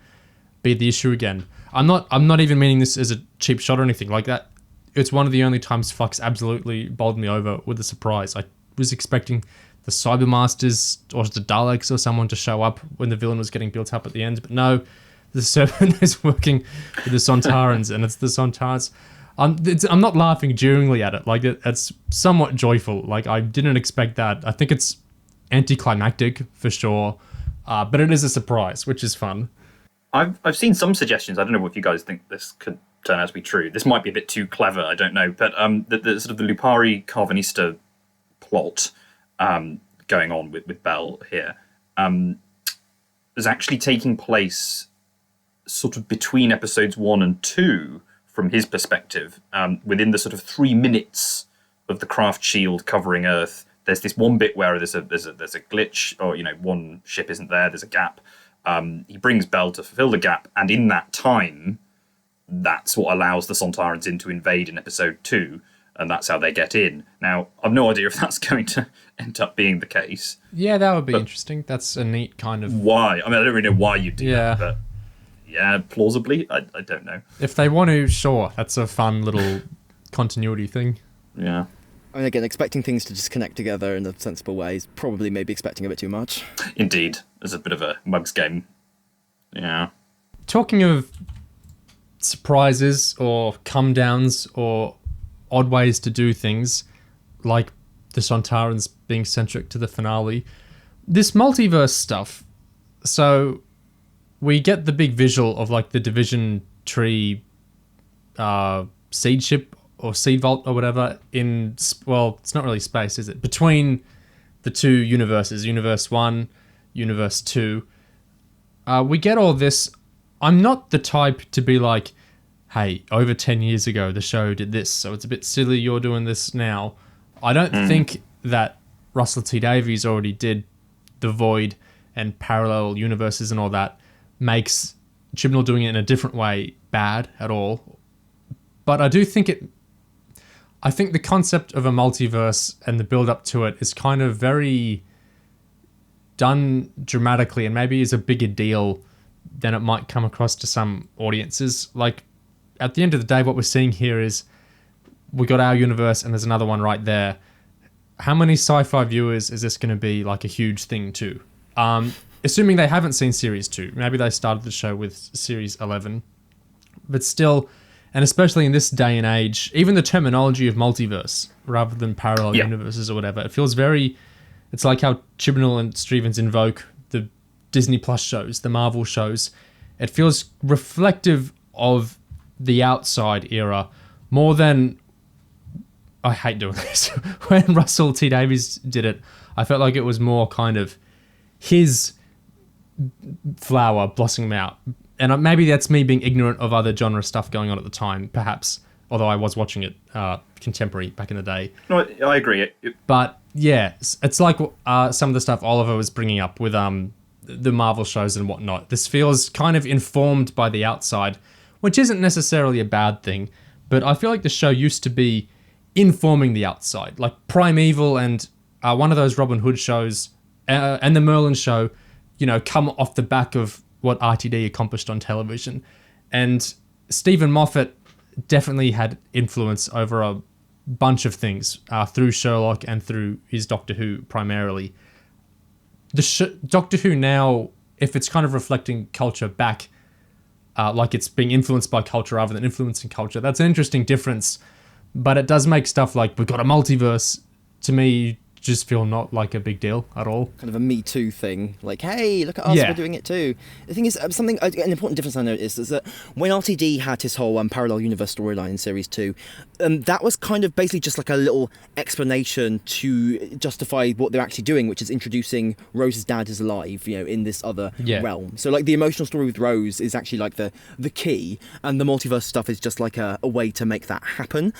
be the issue again. I'm not even meaning this as a cheap shot or anything like that. It's one of the only times Flux absolutely bowled me over with a surprise. I was expecting the Cybermasters or the Daleks or someone to show up when the villain was getting built up at the end, but no, the Serpent is working with the Sontarans, and it's the Sontarans. I'm not laughing jeeringly at it. Like, it's somewhat joyful. Like, I didn't expect that. I think it's anticlimactic for sure, but it is a surprise, which is fun. I've seen some suggestions. I don't know if you guys think this could turn out to be true. This might be a bit too clever. I don't know. But the sort of the Lupari Carvanista plot going on with Bel here is actually taking place sort of between episodes 1 and 2. From his perspective, within the sort of 3 minutes of the craft shield covering Earth, there's this one bit where there's a glitch, or one ship isn't there. There's a gap. He brings Bel to fulfill the gap, and in that time, that's what allows the Sontarans to invade in episode 2, and that's how they get in. Now, I've no idea if that's going to end up being the case. Yeah, that would be interesting. That's a neat kind of... Why? I mean, I don't really know why you do that, but... Yeah, plausibly. I don't know. If they want to, sure. That's a fun little continuity thing. Yeah. And again, expecting things to just connect together in a sensible way is probably maybe expecting a bit too much. Indeed. There's a bit of a mugs game. Yeah. Talking of surprises or come downs or odd ways to do things, like the Sontarans being centric to the finale, this multiverse stuff. So... we get the big visual of like the division tree seed ship or seed vault or whatever in, well, it's not really space, is it? Between the two universes, Universe 1, Universe 2. We get all this. I'm not the type to be like, hey, over 10 years ago the show did this, so it's a bit silly you're doing this now. I don't think that Russell T Davies already did The Void and parallel universes and all that makes Chibnall doing it in a different way bad at all. But I do think I think the concept of a multiverse and the build up to it is kind of very done dramatically and maybe is a bigger deal than it might come across to some audiences. Like, at the end of the day, what we're seeing here is we got our universe and there's another one right there. How many sci-fi viewers is this going to be like a huge thing to? Assuming they haven't seen Series 2. Maybe they started the show with Series 11. But still, and especially in this day and age, even the terminology of multiverse rather than parallel universes or whatever, it feels very... It's like how Chibnall and Stevens invoke the Disney Plus shows, the Marvel shows. It feels reflective of the outside era more than... I hate doing this. When Russell T Davies did it, I felt like it was more kind of his... flower blossoming out, and maybe that's me being ignorant of other genre stuff going on at the time, perhaps, although I was watching it contemporary back in the day. No, I agree. But yeah, it's like some of the stuff Oliver was bringing up with the Marvel shows and whatnot. This feels kind of informed by the outside, which isn't necessarily a bad thing, but I feel like the show used to be informing the outside. Like Primeval and one of those Robin Hood shows and the Merlin show, you know, come off the back of what RTD accomplished on television. And Stephen Moffat definitely had influence over a bunch of things through Sherlock and through his Doctor Who primarily. Doctor Who now, if it's kind of reflecting culture back, like it's being influenced by culture rather than influencing culture, that's an interesting difference. But it does make stuff like we've got a multiverse, to me, just feel not like a big deal at all. Kind of a Me Too thing. Like, hey, look at us, we're doing it too. The thing is, an important difference I noticed is that when RTD had his whole parallel universe storyline in Series 2, that was kind of basically just like a little explanation to justify what they're actually doing, which is introducing Rose's dad is alive, you know, in this other realm. So, like, the emotional story with Rose is actually like the key, and the multiverse stuff is just like a way to make that happen.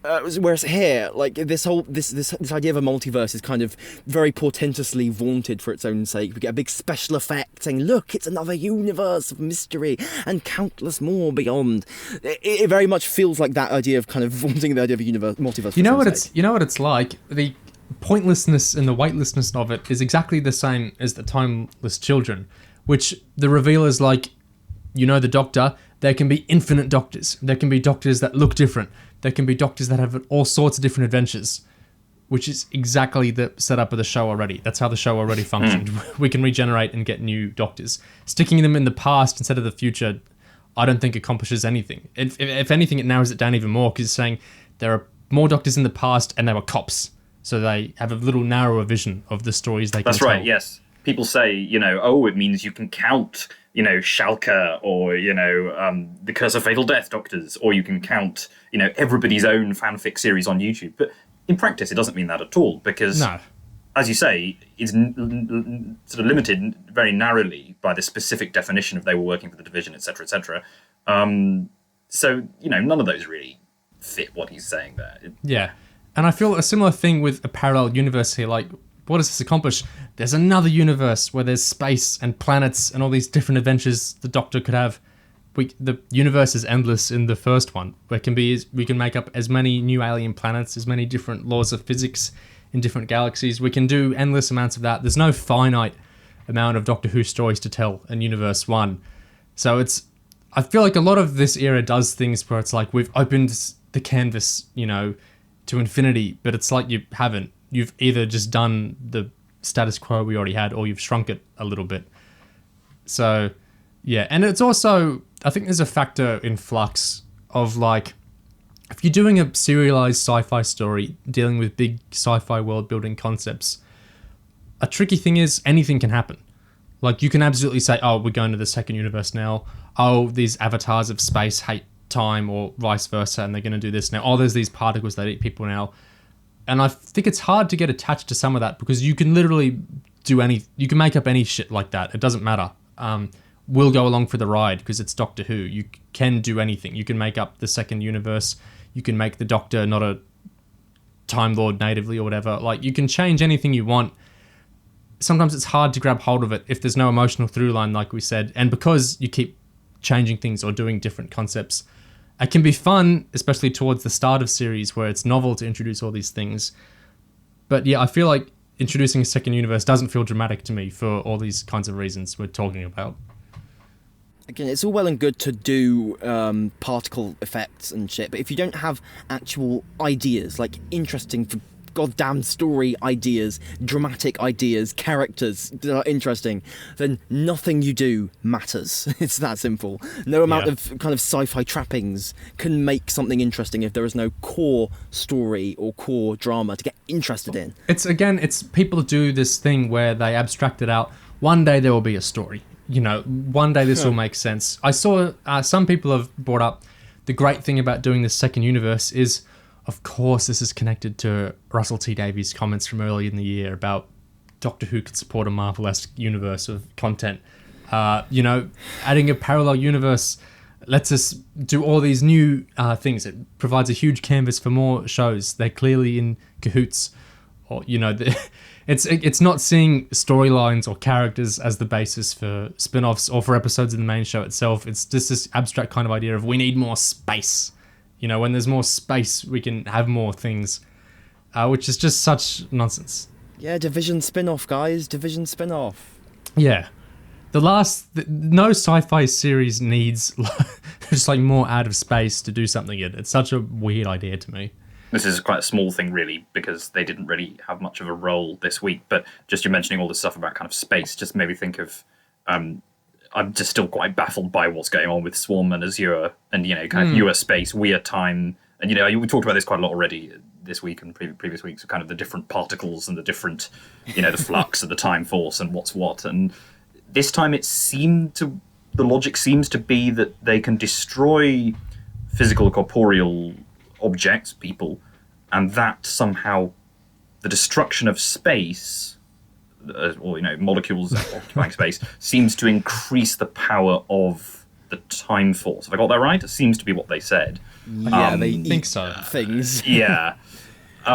Whereas here, like this idea of a multiverse is kind of very portentously vaunted for its own sake. We get a big special effect saying, "Look, it's another universe of mystery and countless more beyond." It very much feels like that idea of kind of vaunting the idea of a multiverse. You know what it's like. The pointlessness and the weightlessness of it is exactly the same as the Timeless Children, which the reveal is like, you know, the Doctor. There can be infinite Doctors. There can be Doctors that look different. There can be Doctors that have all sorts of different adventures, which is exactly the setup of the show already. That's how the show already functioned. We can regenerate and get new Doctors. Sticking them in the past instead of the future, I don't think accomplishes anything. If anything, it narrows it down even more, because it's saying there are more Doctors in the past and they were cops. So they have a little narrower vision of the stories they can tell. That's right, yes. People say, you know, oh, it means you can count, you know, Schalke or, you know, the Curse of Fatal Death Doctors, or you can count, you know, everybody's own fanfic series on YouTube. But in practice, it doesn't mean that at all, because, as you say, it's sort of limited very narrowly by the specific definition of they were working for the Division, etc., etc. So, you know, none of those really fit what he's saying there. Yeah. And I feel a similar thing with a parallel universe here. Like, what does this accomplish? There's another universe where there's space and planets and all these different adventures the Doctor could have. The universe is endless in the first one. We can make up as many new alien planets, as many different laws of physics in different galaxies. We can do endless amounts of that. There's no finite amount of Doctor Who stories to tell in Universe 1. So I feel like a lot of this era does things where it's like we've opened the canvas, you know, to infinity, but it's like you haven't. You've either just done the status quo we already had, or you've shrunk it a little bit. So, yeah. And it's also, I think there's a factor in Flux of like, if you're doing a serialized sci-fi story dealing with big sci-fi world building concepts, a tricky thing is anything can happen. Like, you can absolutely say, oh, we're going to the second universe now. Oh, these avatars of space hate time, or vice versa, and they're going to do this now. Oh, there's these particles that eat people now. And I think it's hard to get attached to some of that, because you can literally you can make up any shit like that. It doesn't matter. We'll go along for the ride because it's Doctor Who. You can do anything. You can make up the second universe. You can make the Doctor not a Time Lord natively or whatever. Like, you can change anything you want. Sometimes it's hard to grab hold of it if there's no emotional through line, like we said. And because you keep changing things or doing different concepts, it can be fun, especially towards the start of series where it's novel to introduce all these things. But yeah, I feel like introducing a second universe doesn't feel dramatic to me for all these kinds of reasons we're talking about. Again, it's all well and good to do particle effects and shit, but if you don't have actual ideas, like interesting goddamn story ideas, dramatic ideas, characters that are interesting, then nothing you do matters. It's that simple. No amount of kind of sci-fi trappings can make something interesting if there is no core story or core drama to get interested in. It's people do this thing where they abstract it out. One day there will be a story. You know, one day this will make sense. I saw some people have brought up the great thing about doing this second universe is, of course, this is connected to Russell T Davies' comments from earlier in the year about Doctor Who could support a Marvel-esque universe of content. You know, adding a parallel universe lets us do all these new things. It provides a huge canvas for more shows. They're clearly in cahoots. or it's not seeing storylines or characters as the basis for spin-offs or for episodes of the main show itself. It's just this abstract kind of idea of we need more space. When there's more space, we can have more things, which is just such nonsense. Yeah, Division spin-off, guys. Division spin-off. Yeah. No sci-fi series needs just like more out of space to do something in. It's such a weird idea to me. This is quite a small thing, really, because they didn't really have much of a role this week. But just you mentioning all this stuff about kind of space just made me think of... I'm just still quite baffled by what's going on with Swarm and Azure and, kind of your space, weird time. And, we talked about this quite a lot already this week and previous weeks, kind of the different particles and the different, the flux and the time force and what's what. And this time the logic seems to be that they can destroy physical, corporeal objects, people, and that somehow the destruction of space, or molecules occupying space, seems to increase the power of the time force. Have I got that right? It seems to be what they said. Yeah, they think so. Things. Yeah.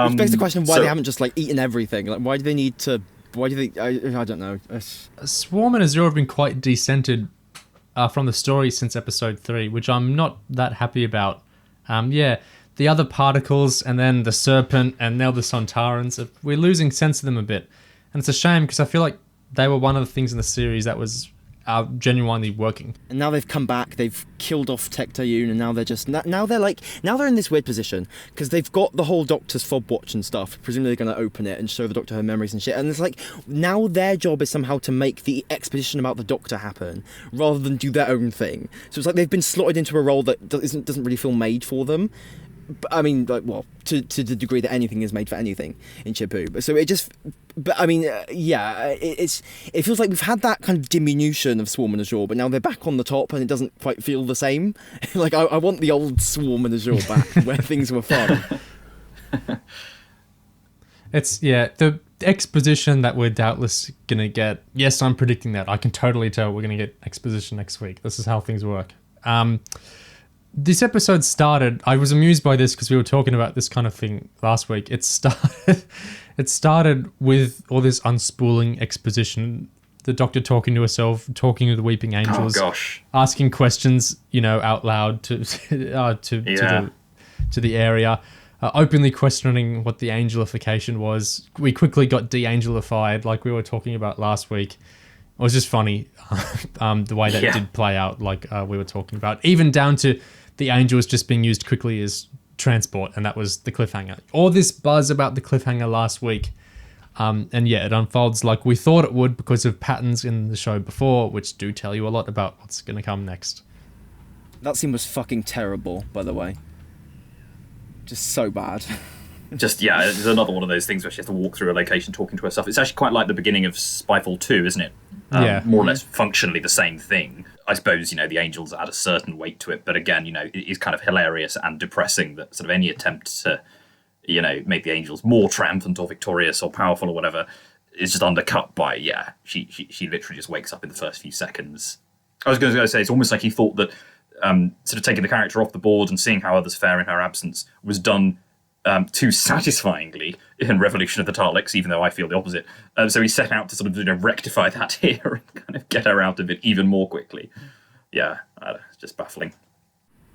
Which begs the question why they haven't just eaten everything. Like, why do they need to? Why do they? I don't know. Swarm and Azure have been quite decentered from the story since episode 3, which I'm not that happy about. The other particles, and then the serpent, and now the Sontarans, we're losing sense of them a bit. And it's a shame, because I feel like they were one of the things in the series that was genuinely working. And now they've come back, they've killed off Tecteun, and now they're just... Now they're in this weird position, because they've got the whole Doctor's fob watch and stuff. Presumably they're going to open it and show the Doctor her memories and shit. And it's like, now their job is somehow to make the exposition about the Doctor happen, rather than do their own thing. So it's like they've been slotted into a role that doesn't really feel made for them. I mean, to the degree that anything is made for anything in Chibu. So it just... But I mean, it feels like we've had that kind of diminution of Swarm and Azure, but now they're back on the top and it doesn't quite feel the same. I want the old Swarm and Azure back, where things were fun. The exposition that we're doubtless going to get. Yes, I'm predicting that. I can totally tell we're going to get exposition next week. This is how things work. This episode started... I was amused by this because we were talking about this kind of thing last week. It started with all this unspooling exposition. The Doctor talking to herself, talking to the Weeping Angels, asking questions, out loud to the area, openly questioning what the angelification was. We quickly got de-angelified, like we were talking about last week. It was just funny, the way that did play out, like we were talking about, even down to the angels just being used quickly as transport, and that was the cliffhanger. All this buzz about the cliffhanger last week, it unfolds like we thought it would because of patterns in the show before, which do tell you a lot about what's going to come next. That scene was fucking terrible, by the way. Just so bad. It's another one of those things where she has to walk through a location talking to herself. It's actually quite like the beginning of Spyfall 2, isn't it? More or less functionally the same thing. I suppose, the angels add a certain weight to it, but again, it is kind of hilarious and depressing that sort of any attempt to, make the angels more triumphant or victorious or powerful or whatever is just undercut by, she literally just wakes up in the first few seconds. I was going to say, it's almost like he thought that sort of taking the character off the board and seeing how others fare in her absence was done too satisfyingly in Revolution of the Daleks, even though I feel the opposite. So he set out to sort of rectify that here and kind of get her out of it even more quickly. Yeah, it's just baffling.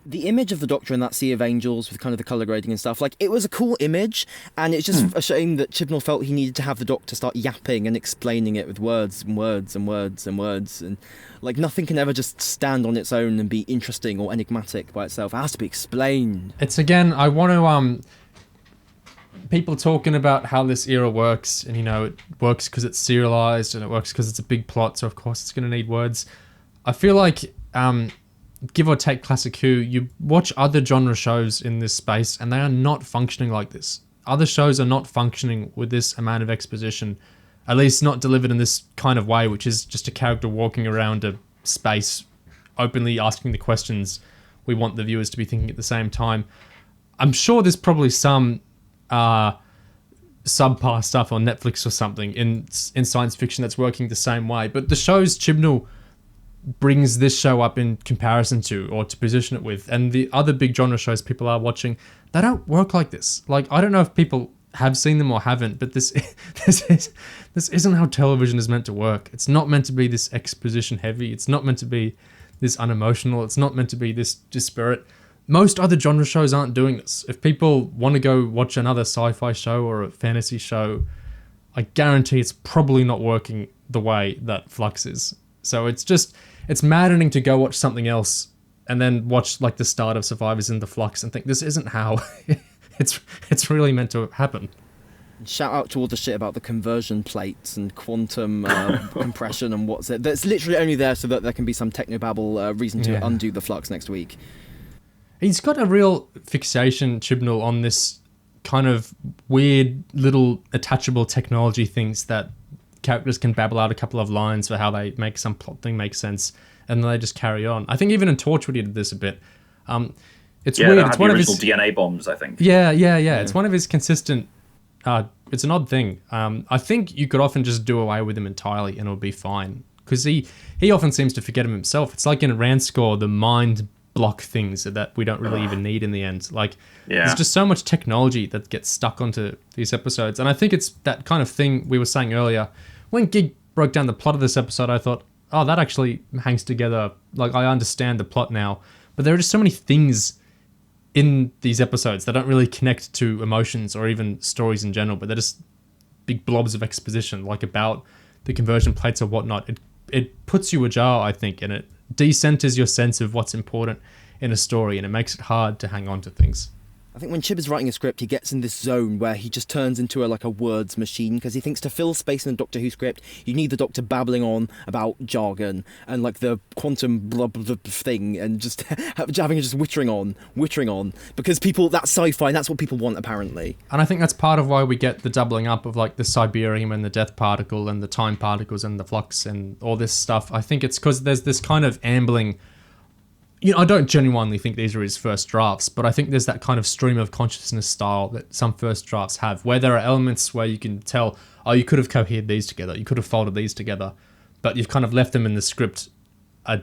The image of the Doctor in that sea of angels with kind of the colour grading and stuff, it was a cool image, and it's just a shame that Chibnall felt he needed to have the Doctor start yapping and explaining it with words and words and words and words, and nothing can ever just stand on its own and be interesting or enigmatic by itself. It has to be explained. It's again, I want to... people talking about how this era works, and it works because it's serialized, and it works because it's a big plot, so of course it's going to need words. I feel like, give or take Classic Who, you watch other genre shows in this space, and they are not functioning like this. Other shows are not functioning with this amount of exposition, at least not delivered in this kind of way, which is just a character walking around a space, openly asking the questions we want the viewers to be thinking at the same time. I'm sure there's probably some subpar stuff on Netflix or something in science fiction that's working the same way, but the shows Chibnall brings this show up in comparison to, or to position it with, and the other big genre shows people are watching, they don't work like this. I don't know if people have seen them or haven't, but this isn't how television is meant to work. It's not meant to be this exposition heavy. It's not meant to be this unemotional. It's not meant to be this disparate. Most other genre shows aren't doing this. If people want to go watch another sci-fi show or a fantasy show, I guarantee it's probably not working the way that Flux is. So it's maddening to go watch something else and then watch like the start of Survivors in the Flux and think this isn't how it's really meant to happen. Shout out to all the shit about the conversion plates and quantum compression and what's it. That's literally only there so that there can be some technobabble reason to undo the Flux next week. He's got a real fixation, Chibnall, on this kind of weird little attachable technology things that characters can babble out a couple of lines for how they make some plot thing make sense, and then they just carry on. I think even in Torchwood he did this a bit. It's weird. It's one of his DNA bombs, I think. Yeah. It's one of his consistent. It's an odd thing. I think you could often just do away with him entirely and it'll be fine, because he often seems to forget him himself. It's like in Randscore, the mind block things that we don't really even need in the end. Like, there's just so much technology that gets stuck onto these episodes, and I think it's that kind of thing we were saying earlier. When Gig broke down the plot of this episode, I thought, oh, that actually hangs together. Like, I understand the plot now, but there are just so many things in these episodes that don't really connect to emotions or even stories in general, but they're just big blobs of exposition, like about the conversion plates or whatnot. It puts you ajar, I think, and it decenters your sense of what's important in a story, and it makes it hard to hang on to things. I think when Chib is writing a script, he gets in this zone where he just turns into a words machine, because he thinks to fill space in a Doctor Who script, you need the Doctor babbling on about jargon and like the quantum blub thing, and just having just wittering on, because that's sci-fi and that's what people want apparently. And I think that's part of why we get the doubling up of like the Cyberium and the Death Particle and the Time Particles and the Flux and all this stuff. I think it's because there's this kind of ambling. I don't genuinely think these are his first drafts, but I think there's that kind of stream of consciousness style that some first drafts have, where there are elements where you can tell, oh, you could have cohered these together, you could have folded these together, but you've kind of left them in the script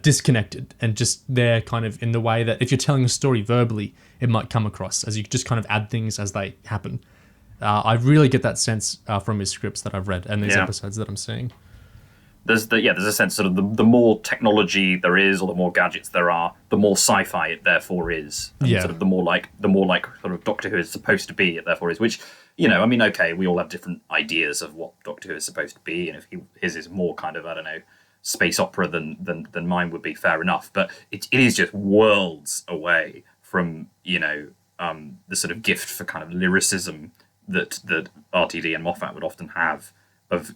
disconnected and just there kind of in the way that if you're telling a story verbally, it might come across as you just kind of add things as they happen. I really get that sense from his scripts that I've read and these episodes that I'm seeing. There's a sense sort of the more technology there is, or the more gadgets there are, the more sci-fi it therefore is. And sort of the more like sort of Doctor Who is supposed to be, it therefore is. Which, okay, we all have different ideas of what Doctor Who is supposed to be, and if his is more kind of, I don't know, space opera than mine would be, fair enough. But it is just worlds away from the sort of gift for kind of lyricism that RTD and Moffat would often have. Of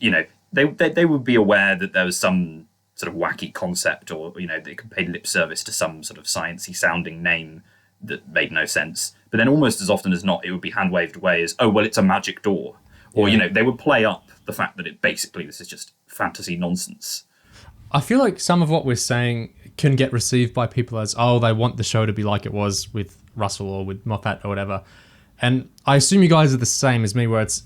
They would be aware that there was some sort of wacky concept, or they could pay lip service to some sort of sciencey sounding name that made no sense. But then almost as often as not, it would be hand waved away as, oh well, it's a magic door, or they would play up the fact that this is just fantasy nonsense. I feel like some of what we're saying can get received by people as, oh, they want the show to be like it was with Russell or with Moffat or whatever, and I assume you guys are the same as me, where it's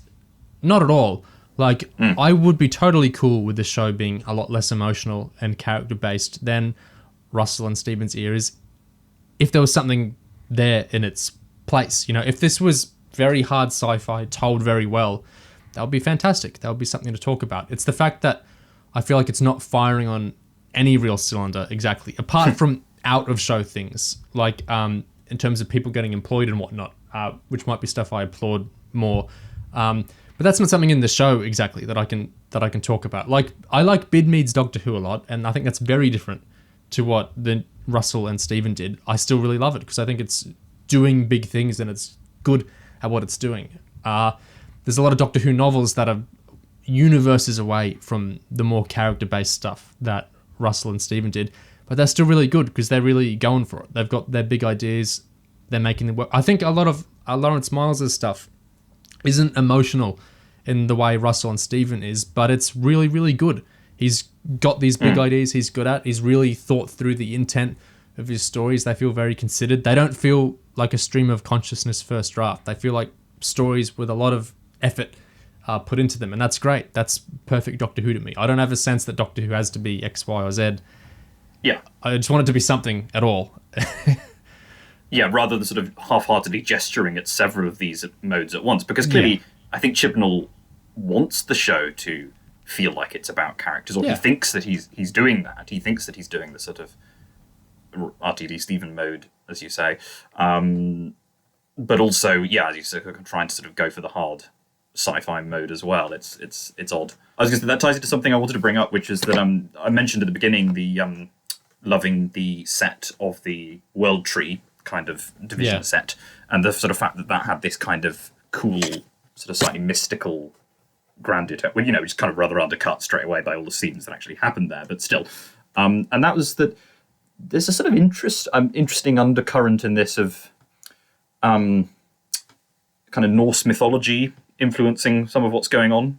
not at all. Like, I would be totally cool with the show being a lot less emotional and character-based than Russell and Stephen's eras if there was something there in its place. If this was very hard sci-fi, told very well, that would be fantastic. That would be something to talk about. It's the fact that I feel like it's not firing on any real cylinder exactly, apart from out-of-show things, like in terms of people getting employed and whatnot, which might be stuff I applaud more. But that's not something in the show exactly that I can talk about. Like, I like Bidmead's Doctor Who a lot, and I think that's very different to what the Russell and Stephen did. I still really love it because I think it's doing big things and it's good at what it's doing. There's a lot of Doctor Who novels that are universes away from the more character-based stuff that Russell and Stephen did, but they're still really good because they're really going for it. They've got their big ideas, they're making them work. I think a lot of Lawrence Miles' stuff isn't emotional in the way Russell and Stephen is, but it's really, really good. He's got these big ideas he's good at. He's really thought through the intent of his stories. They feel very considered. They don't feel like a stream of consciousness first draft. They feel like stories with a lot of effort put into them, and that's great. That's perfect Doctor Who to me. I don't have a sense that Doctor Who has to be X, Y, or Z. Yeah. I just want it to be something at all. Yeah, rather than sort of half-heartedly gesturing at several of these modes at once, because clearly I think Chibnall wants the show to feel like it's about characters, or he thinks that he's doing that. He thinks that he's doing the sort of RTD Stephen mode, as you say. But also, as you say, trying to sort of go for the hard sci-fi mode as well. It's odd. I was going to say that ties into something I wanted to bring up, which is that I mentioned at the beginning the loving the set of the World Tree kind of division set, and the sort of fact that had this kind of cool, sort of slightly mystical grandeur, which is kind of rather undercut straight away by all the scenes that actually happened there, but still. And that was that there's a sort of interesting undercurrent in this of kind of Norse mythology influencing some of what's going on.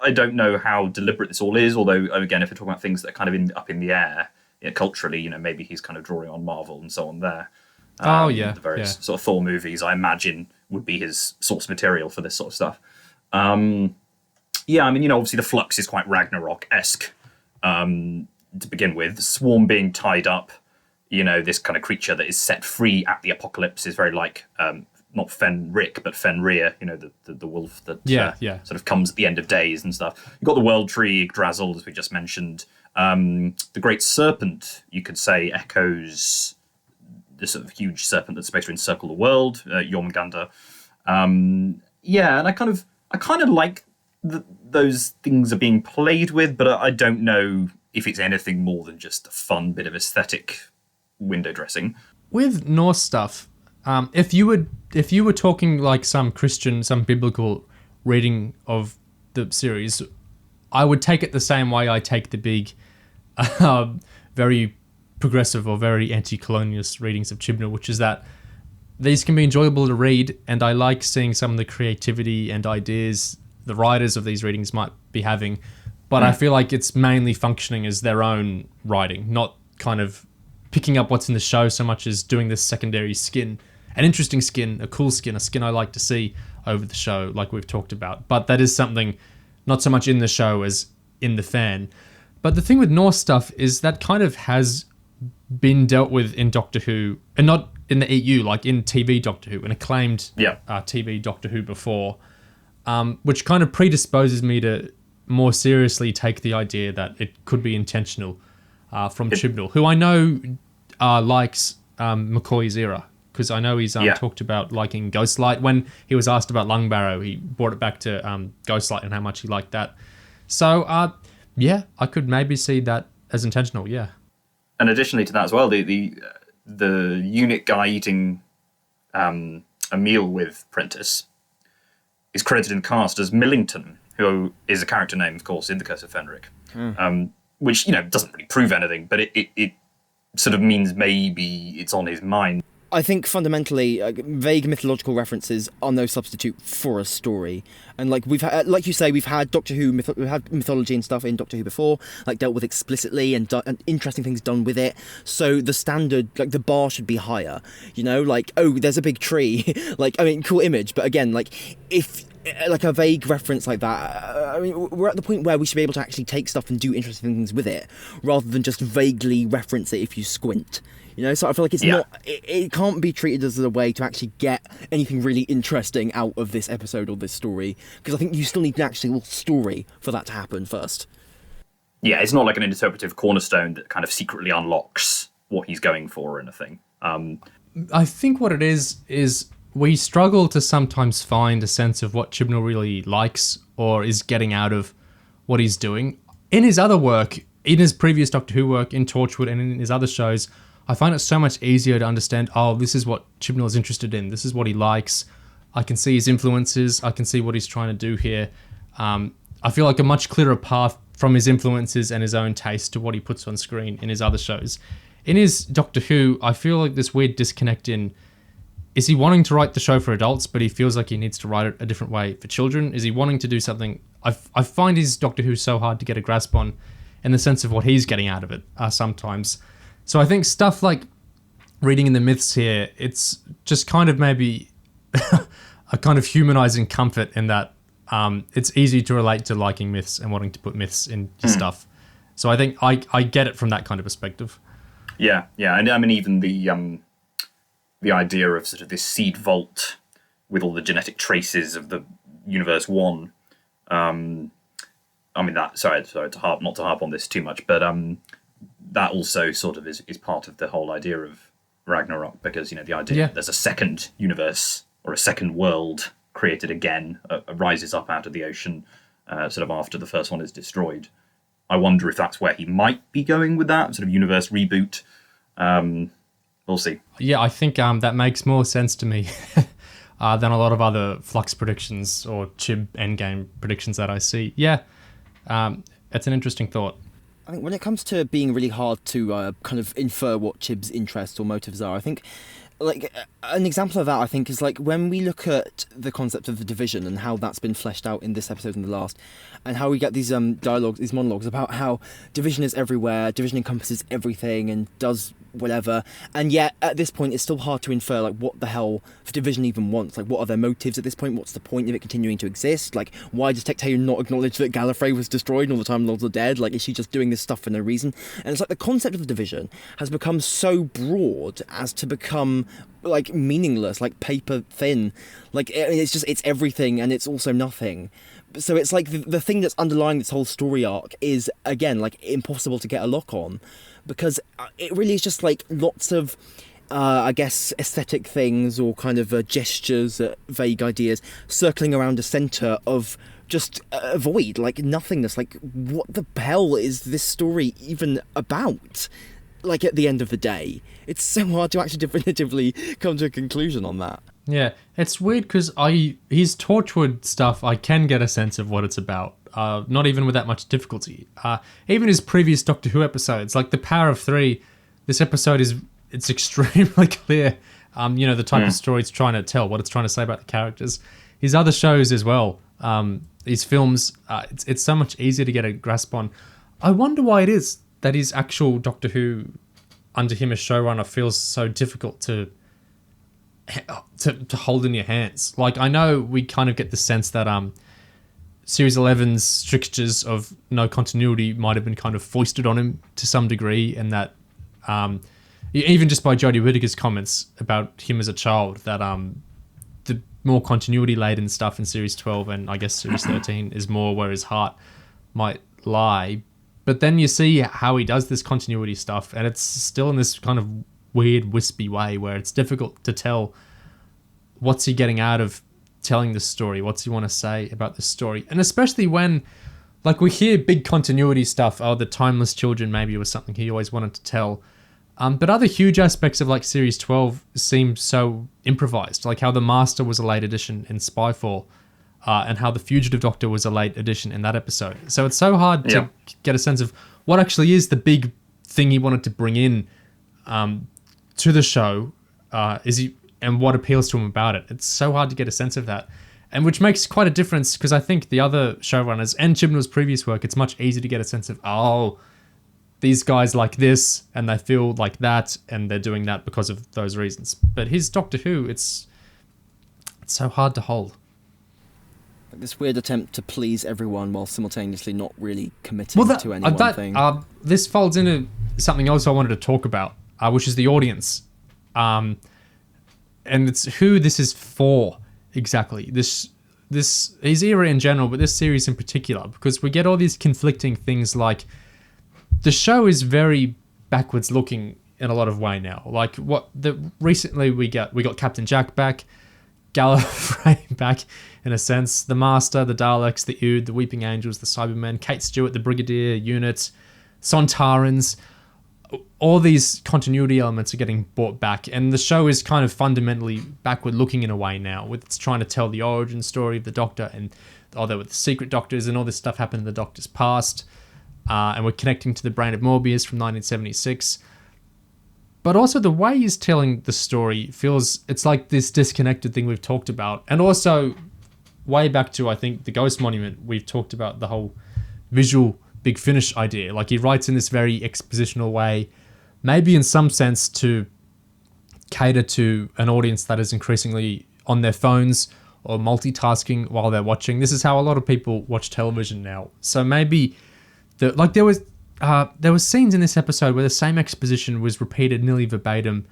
I don't know how deliberate this all is, although, again, if we're talking about things that are kind of up in the air, culturally, maybe he's kind of drawing on Marvel and so on there. The various sort of Thor movies, I imagine, would be his source material for this sort of stuff. Obviously the Flux is quite Ragnarok-esque to begin with. Swarm being tied up, this kind of creature that is set free at the apocalypse is very like, not Fenric, but Fenrir, the wolf that sort of comes at the end of days and stuff. You've got the World Tree, Yggdrasil, as we just mentioned. The Great Serpent, you could say, echoes the sort of huge serpent that's supposed to encircle the world, Jormungandr. And I kind of like those things are being played with, but I don't know if it's anything more than just a fun bit of aesthetic window dressing. With Norse stuff, if you were talking like some biblical reading of the series, I would take it the same way I take the big, very progressive or very anti-colonialist readings of Chibnall, which is that these can be enjoyable to read, and I like seeing some of the creativity and ideas the writers of these readings might be having, but I feel like it's mainly functioning as their own writing, not kind of picking up what's in the show so much as doing this secondary skin, an interesting skin, a cool skin, a skin I like to see over the show, like we've talked about. But that is something not so much in the show as in the fan. But the thing with Norse stuff is that kind of has been dealt with in Doctor Who, and not in the EU, like in TV Doctor Who, an acclaimed TV Doctor Who before, which kind of predisposes me to more seriously take the idea that it could be intentional from Chibnall, who I know likes McCoy's era, because I know he's talked about liking Ghostlight. When he was asked about Lungbarrow, he brought it back to Ghostlight and how much he liked that. So, I could maybe see that as intentional, And additionally to that as well, the unit guy eating a meal with Prentice is credited in the cast as Millington, who is a character name, of course, in The Curse of Fenric, which, doesn't really prove anything, but it sort of means maybe it's on his mind. I think fundamentally, vague mythological references are no substitute for a story. And like we've had, like you say, we've had Doctor Who, we've had mythology and stuff in Doctor Who before, like dealt with explicitly and interesting things done with it. So the standard, like the bar should be higher. Like, oh, there's a big tree. Cool image. But again, like if like a vague reference like that, we're at the point where we should be able to actually take stuff and do interesting things with it, rather than just vaguely reference it if you squint. So I feel like it's not, it can't be treated as a way to actually get anything really interesting out of this episode or this story, because I think you still need an actual story for that to happen first. Yeah, it's not like an interpretive cornerstone that kind of secretly unlocks what he's going for or anything. I think what it is we struggle to sometimes find a sense of what Chibnall really likes or is getting out of what he's doing. In his other work, in his previous Doctor Who work, in Torchwood and in his other shows, I find it so much easier to understand, this is what Chibnall is interested in. This is what he likes. I can see his influences. I can see what he's trying to do here. I feel like a much clearer path from his influences and his own taste to what he puts on screen in his other shows. In his Doctor Who, I feel like this weird disconnect in, is he wanting to write the show for adults, but he feels like he needs to write it a different way for children? Is he wanting to do something? I find his Doctor Who so hard to get a grasp on in the sense of what he's getting out of it sometimes. So I think stuff like reading in the myths here, it's just kind of maybe a kind of humanizing comfort in that it's easy to relate to liking myths and wanting to put myths in your stuff. So I think I get it from that kind of perspective. Yeah. And I mean, even the idea of sort of this seed vault with all the genetic traces of the Universe 1. I mean, that, sorry to harp, not to harp on this too much, but that also sort of is part of the whole idea of Ragnarok, because, the idea that there's a second universe or a second world created again, rises up out of the ocean sort of after the first one is destroyed. I wonder if that's where he might be going with that, sort of universe reboot. We'll see. Yeah, I think that makes more sense to me than a lot of other Flux predictions or Chib endgame predictions that I see. Yeah, it's an interesting thought. I think when it comes to being really hard to kind of infer what Chib's interests or motives are, I think like an example of that, I think, is like when we look at the concept of the division and how that's been fleshed out in this episode and the last, and how we get these dialogues, these monologues about how division is everywhere, division encompasses everything and does whatever, and yet at this point it's still hard to infer like what the hell division even wants. Like, what are their motives at this point? What's the point of it continuing to exist? Like, why does Tecteun not acknowledge that Gallifrey was destroyed and all the Time Lords are dead? Like, is she just doing this stuff for no reason? And it's like the concept of the division has become so broad as to become like meaningless, like paper thin. Like, it's everything and it's also nothing. So it's like the thing that's underlying this whole story arc is, again, like impossible to get a lock on, because it really is just like lots of I guess aesthetic things or kind of gestures, vague ideas circling around a centre of just a void, like nothingness. Like, what the hell is this story even about? Like, at the end of the day, it's so hard to actually definitively come to a conclusion on that. Yeah, it's weird because his Torchwood stuff, I can get a sense of what it's about. Not even with that much difficulty. Even his previous Doctor Who episodes, like The Power of Three, this episode it's extremely clear, the type of story it's trying to tell, what it's trying to say about the characters. His other shows as well, his films, it's so much easier to get a grasp on. I wonder why it is that his actual Doctor Who, under him as showrunner, feels so difficult to hold in your hands. Like, I know we kind of get the sense that Series 11's strictures of no continuity might have been kind of foisted on him to some degree, and that even just by Jodie Whittaker's comments about him as a child, that the more continuity laden stuff in Series 12 and I guess Series 13 is more where his heart might lie. But then you see how he does this continuity stuff, and it's still in this kind of weird, wispy way where it's difficult to tell what's he getting out of telling this story, what's he want to say about this story. And especially when, like, we hear big continuity stuff, the Timeless Children maybe was something he always wanted to tell. But other huge aspects of, like, Series 12 seem so improvised, like how the Master was a late addition in Spyfall, and how the Fugitive Doctor was a late addition in that episode. So it's so hard to get a sense of what actually is the big thing he wanted to bring in to the show, and what appeals to him about it. It's so hard to get a sense of that, and which makes quite a difference, because I think the other showrunners and Chibnall's previous work, it's much easier to get a sense of, these guys like this and they feel like that and they're doing that because of those reasons. But his Doctor Who, it's so hard to hold. This weird attempt to please everyone while simultaneously not really committing to any one thing. This folds into something else I wanted to talk about, which is the audience. And it's who this is for exactly. This his era in general, but this series in particular, because we get all these conflicting things. Like, the show is very backwards looking in a lot of way now. Like, recently we got Captain Jack back, Gallifrey back in a sense, the Master, the Daleks, the Ood, the Weeping Angels, the Cybermen, Kate Stewart, the Brigadier unit, Sontarans. All these continuity elements are getting brought back, and the show is kind of fundamentally backward looking in a way now, with it's trying to tell the origin story of the Doctor, and there were the secret Doctors and all this stuff happened in the Doctor's past, and we're connecting to the brain of Morbius from 1976. But also the way he's telling the story it's like this disconnected thing we've talked about, and also way back to, I think, the Ghost Monument, we've talked about the whole visual Big Finish idea. Like, he writes in this very expositional way, maybe in some sense to cater to an audience that is increasingly on their phones or multitasking while they're watching. This is how a lot of people watch television now. So maybe there was scenes in this episode where the same exposition was repeated nearly verbatim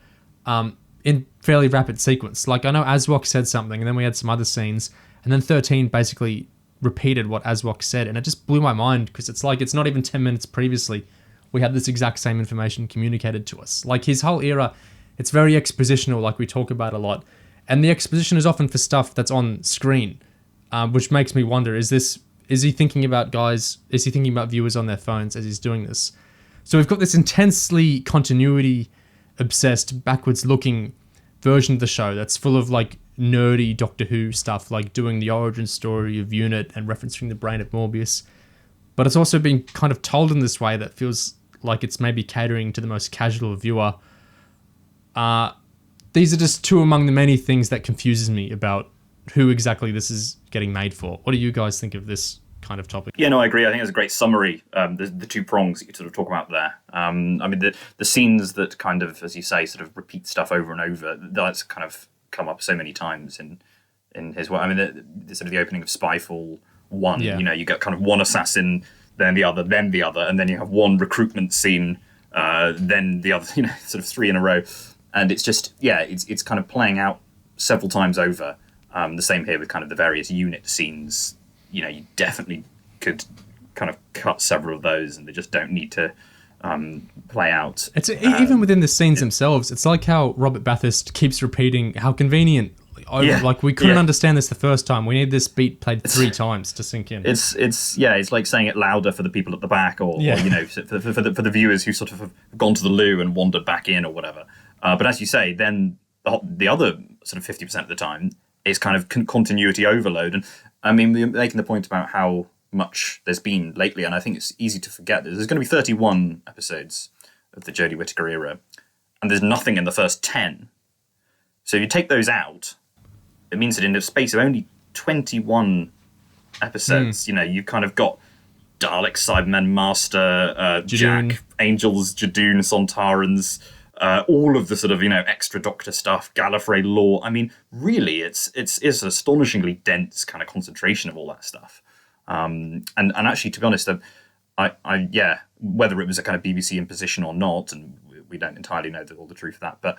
in fairly rapid sequence. Like, I know Aswok said something, and then we had some other scenes, And then 13 basically repeated what Aswok said, and it just blew my mind, because it's like it's not even 10 minutes previously we had this exact same information communicated to us. Like his whole era, it's very expositional, like we talk about a lot, and the exposition is often for stuff that's on screen, which makes me wonder, is he thinking about viewers on their phones as he's doing this? So we've got this intensely continuity obsessed, backwards looking version of the show that's full of like nerdy Doctor Who stuff, like doing the origin story of Unit and referencing the brain of Morbius. But it's also being kind of told in this way that feels like it's maybe catering to the most casual viewer. These are just two among the many things that confuses me about who exactly this is getting made for. What do you guys think of this kind of topic? Yeah, no, I agree. I think it's a great summary. The two prongs that you sort of talk about there. I mean, the scenes that kind of, as you say, sort of repeat stuff over and over. That's kind of come up so many times in his work. I mean, the sort of the opening of Spyfall 1. Yeah. You know, you get kind of one assassin, then the other, and then you have one recruitment scene, then the other. You know, sort of three in a row, and it's just it's kind of playing out several times over. The same here with kind of the various unit scenes. You know, you definitely could kind of cut several of those, and they just don't need to play out. It's even within the scenes themselves. It's like how Robert Bathurst keeps repeating how convenient. Like we couldn't understand this the first time. We need this beat played 3 times to sink in. It's like saying it louder for the people at the back, or you know, for the viewers who sort of have gone to the loo and wandered back in or whatever. But as you say, then the other sort of 50% of the time is kind of continuity overload. And I mean, we're making the point about how much there's been lately, and I think it's easy to forget that there's going to be 31 episodes of the Jodie Whittaker era, and there's nothing in the first 10. So if you take those out, it means that in the space of only 21 episodes, you know, you've kind of got Dalek, Cybermen, Master, Jack, Angels, Jadoon, Sontarans, all of the sort of, you know, extra Doctor stuff, Gallifrey lore. I mean, really, it's an astonishingly dense kind of concentration of all that stuff. And actually, to be honest, whether it was a kind of BBC imposition or not, and we don't entirely know all the truth of that, but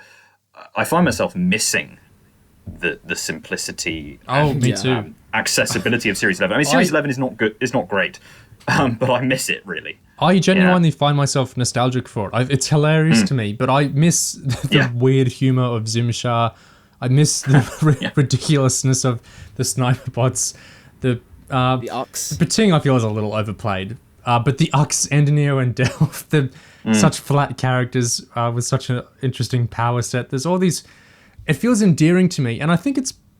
I find myself missing the simplicity me too. Accessibility of Series 11. I mean, Series 11 is not good. It's not great, but I miss it really. I genuinely find myself nostalgic for it. It's hilarious to me, but I miss the weird humor of Zimshar. I miss the ridiculousness of the sniper bots. The Ux. Bating I feel is a little overplayed. But the Ux, Endanir, and Delph, such flat characters with such an interesting power set. There's all these. It feels endearing to me, and I think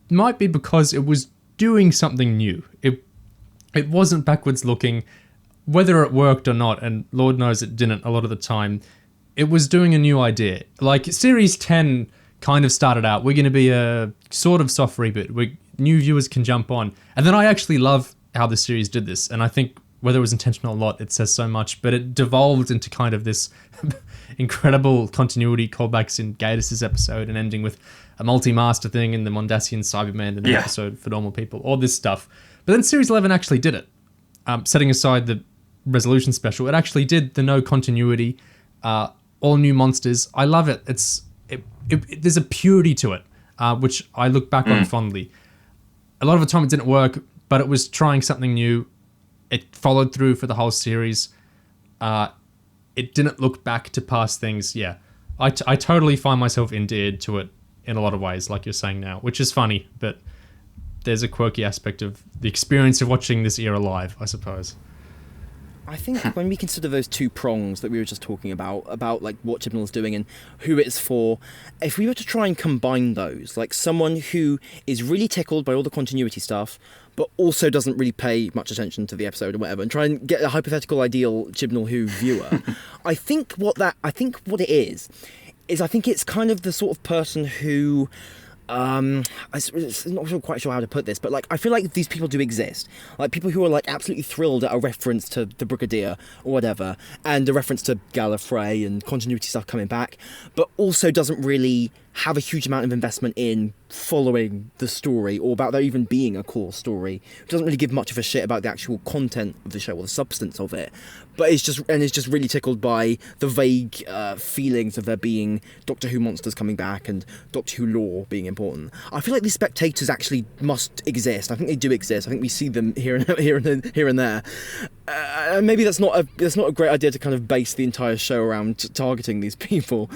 might be because it was doing something new. It wasn't backwards looking, whether it worked or not, and Lord knows it didn't a lot of the time. It was doing a new idea. Like Series 10 kind of started out, we're going to be a sort of soft reboot. New viewers can jump on. And then I actually love how the series did this, and I think whether it was intentional or not, it says so much, but it devolved into kind of this incredible continuity callbacks in Gatiss' episode and ending with a multi-master thing in the Mondasian Cyberman in the episode for normal people, all this stuff. But then Series 11 actually did it. Setting aside the resolution special, it actually did the no continuity, all new monsters. I love it. There's a purity to it, which I look back on fondly. A lot of the time it didn't work, but it was trying something new. It followed through for the whole series. It didn't look back to past things. Yeah, I totally find myself endeared to it in a lot of ways, like you're saying now, which is funny, but there's a quirky aspect of the experience of watching this era live, I suppose. I think when we consider those two prongs that we were just talking about like what Chibnall is doing and who it's for, if we were to try and combine those, like someone who is really tickled by all the continuity stuff, but also doesn't really pay much attention to the episode or whatever, and try and get a hypothetical ideal Chibnall Who viewer, I think what it is I think it's kind of the sort of person who. I'm not quite sure how to put this, but like I feel like these people do exist, like people who are like absolutely thrilled at a reference to the Brigadier or whatever, and a reference to Gallifrey and continuity stuff coming back, but also doesn't really have a huge amount of investment in following the story or about there even being a core story. It doesn't really give much of a shit about the actual content of the show or the substance of it, but it's just really tickled by the vague feelings of there being Doctor Who monsters coming back and Doctor Who lore being important. I feel like these spectators actually must exist. I think they do exist. I think we see them here and there. Maybe that's not a great idea to kind of base the entire show around targeting these people,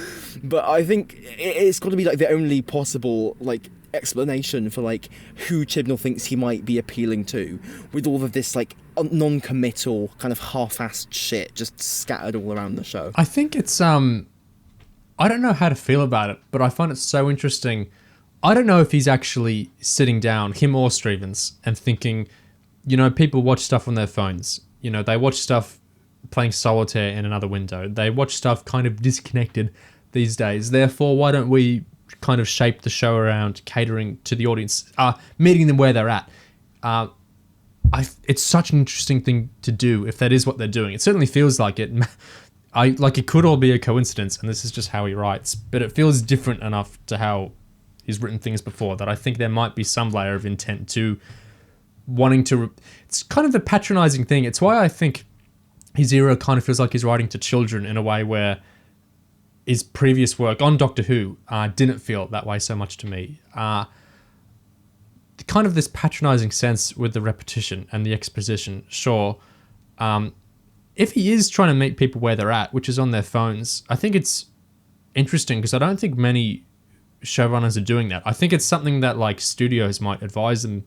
but I think it's got to be like the only possible like explanation for like who Chibnall thinks he might be appealing to, with all of this like non-committal kind of half-assed shit just scattered all around the show. I think it's I don't know how to feel about it, but I find it so interesting. I don't know if he's actually sitting down, him or Stevens, and thinking, people watch stuff on their phones. They watch stuff playing solitaire in another window. They watch stuff kind of disconnected these days. Therefore, why don't we kind of shape the show around catering to the audience, meeting them where they're at? It's such an interesting thing to do if that is what they're doing. It certainly feels like it. It could all be a coincidence, and this is just how he writes. But it feels different enough to how he's written things before that I think there might be some layer of intent to wanting to. It's kind of the patronizing thing. It's why I think his era kind of feels like he's writing to children in a way where his previous work on Doctor Who didn't feel that way so much to me. Kind of this patronizing sense with the repetition and the exposition, sure. If he is trying to meet people where they're at, which is on their phones, I think it's interesting because I don't think many showrunners are doing that. I think it's something that like studios might advise them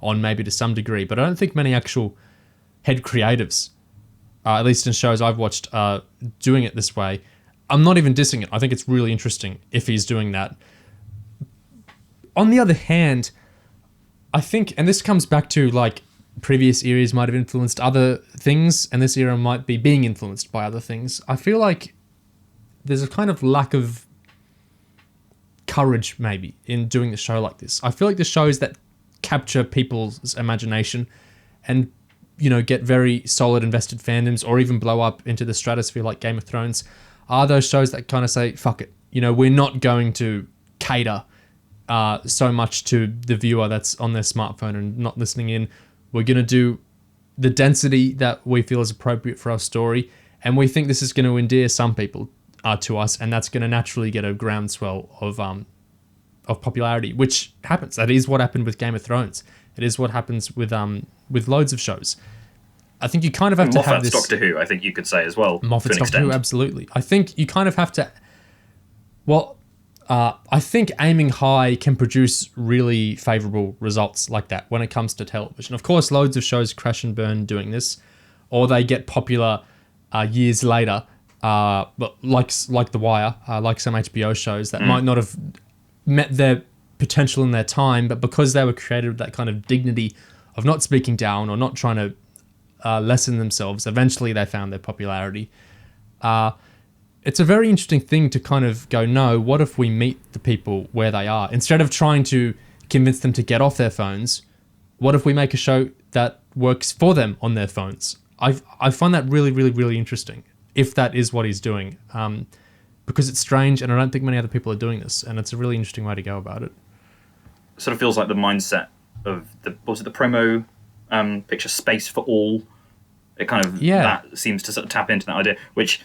on maybe to some degree, but I don't think many actual head creatives, at least in shows I've watched, doing it this way. I'm not even dissing it. I think it's really interesting if he's doing that. On the other hand, I think, and this comes back to like previous eras might have influenced other things, and this era might be being influenced by other things. I feel like there's a kind of lack of courage maybe in doing the show like this. I feel like the shows that capture people's imagination and get very solid invested fandoms or even blow up into the stratosphere like Game of Thrones are those shows that kind of say, fuck it, we're not going to cater so much to the viewer that's on their smartphone and not listening in. We're going to do the density that we feel is appropriate for our story, and we think this is going to endear some people to us, and that's going to naturally get a groundswell of popularity, which happens. That is what happened with Game of Thrones. It is what happens with loads of shows. I think you kind of have to have this... Doctor Who, I think you could say as well. Moffat's Doctor Who, absolutely. I think you kind of have to... Well, I think aiming high can produce really favourable results like that when it comes to television. Of course, loads of shows crash and burn doing this, or they get popular years later, but like The Wire, like some HBO shows that might not have met their potential in their time, but because they were created with that kind of dignity of not speaking down or not trying to lessen themselves, eventually they found their popularity. It's a very interesting thing to kind of go, no, what if we meet the people where they are? Instead of trying to convince them to get off their phones, what if we make a show that works for them on their phones? I find that really, really, really interesting, if that is what he's doing. Because it's strange, and I don't think many other people are doing this, and it's a really interesting way to go about it. Sort of feels like the mindset of the promo picture, Space for All. It kind of that seems to sort of tap into that idea, which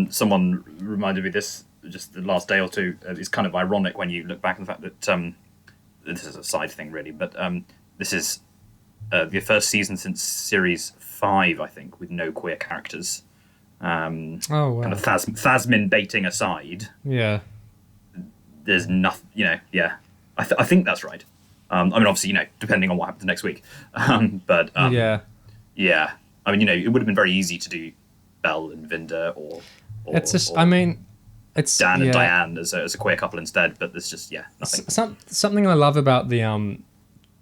someone reminded me this just the last day or two. It's kind of ironic when you look back on the fact that this is a side thing really, but this is the first season since series 5, I think, with no queer characters. Kind of Thasmin baiting aside. Yeah. There's nothing, I think that's right. I mean, obviously, depending on what happens next week. But yeah. I mean, it would have been very easy to do Bel and Vinda or it's just, or I mean, it's Dan and Diane as a queer couple instead. But there's just nothing. Something I love about the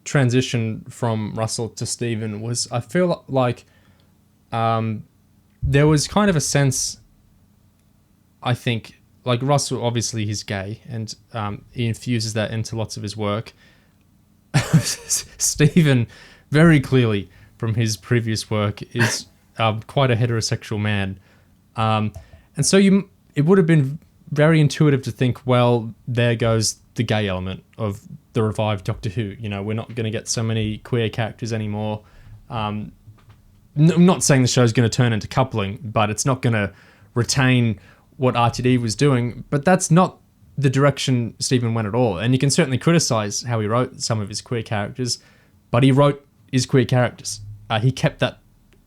transition from Russell to Stephen was I feel like there was kind of a sense, I think, like Russell, obviously he's gay, and he infuses that into lots of his work. Stephen, very clearly from his previous work, is quite a heterosexual man. And so it would have been very intuitive to think, well, there goes the gay element of the revived Doctor Who. You know, we're not going to get so many queer characters anymore. I'm not saying the show's going to turn into coupling, but it's not going to retain what RTD was doing. But that's not the direction Stephen went at all. And you can certainly criticize how he wrote some of his queer characters, but he wrote his queer characters. He kept that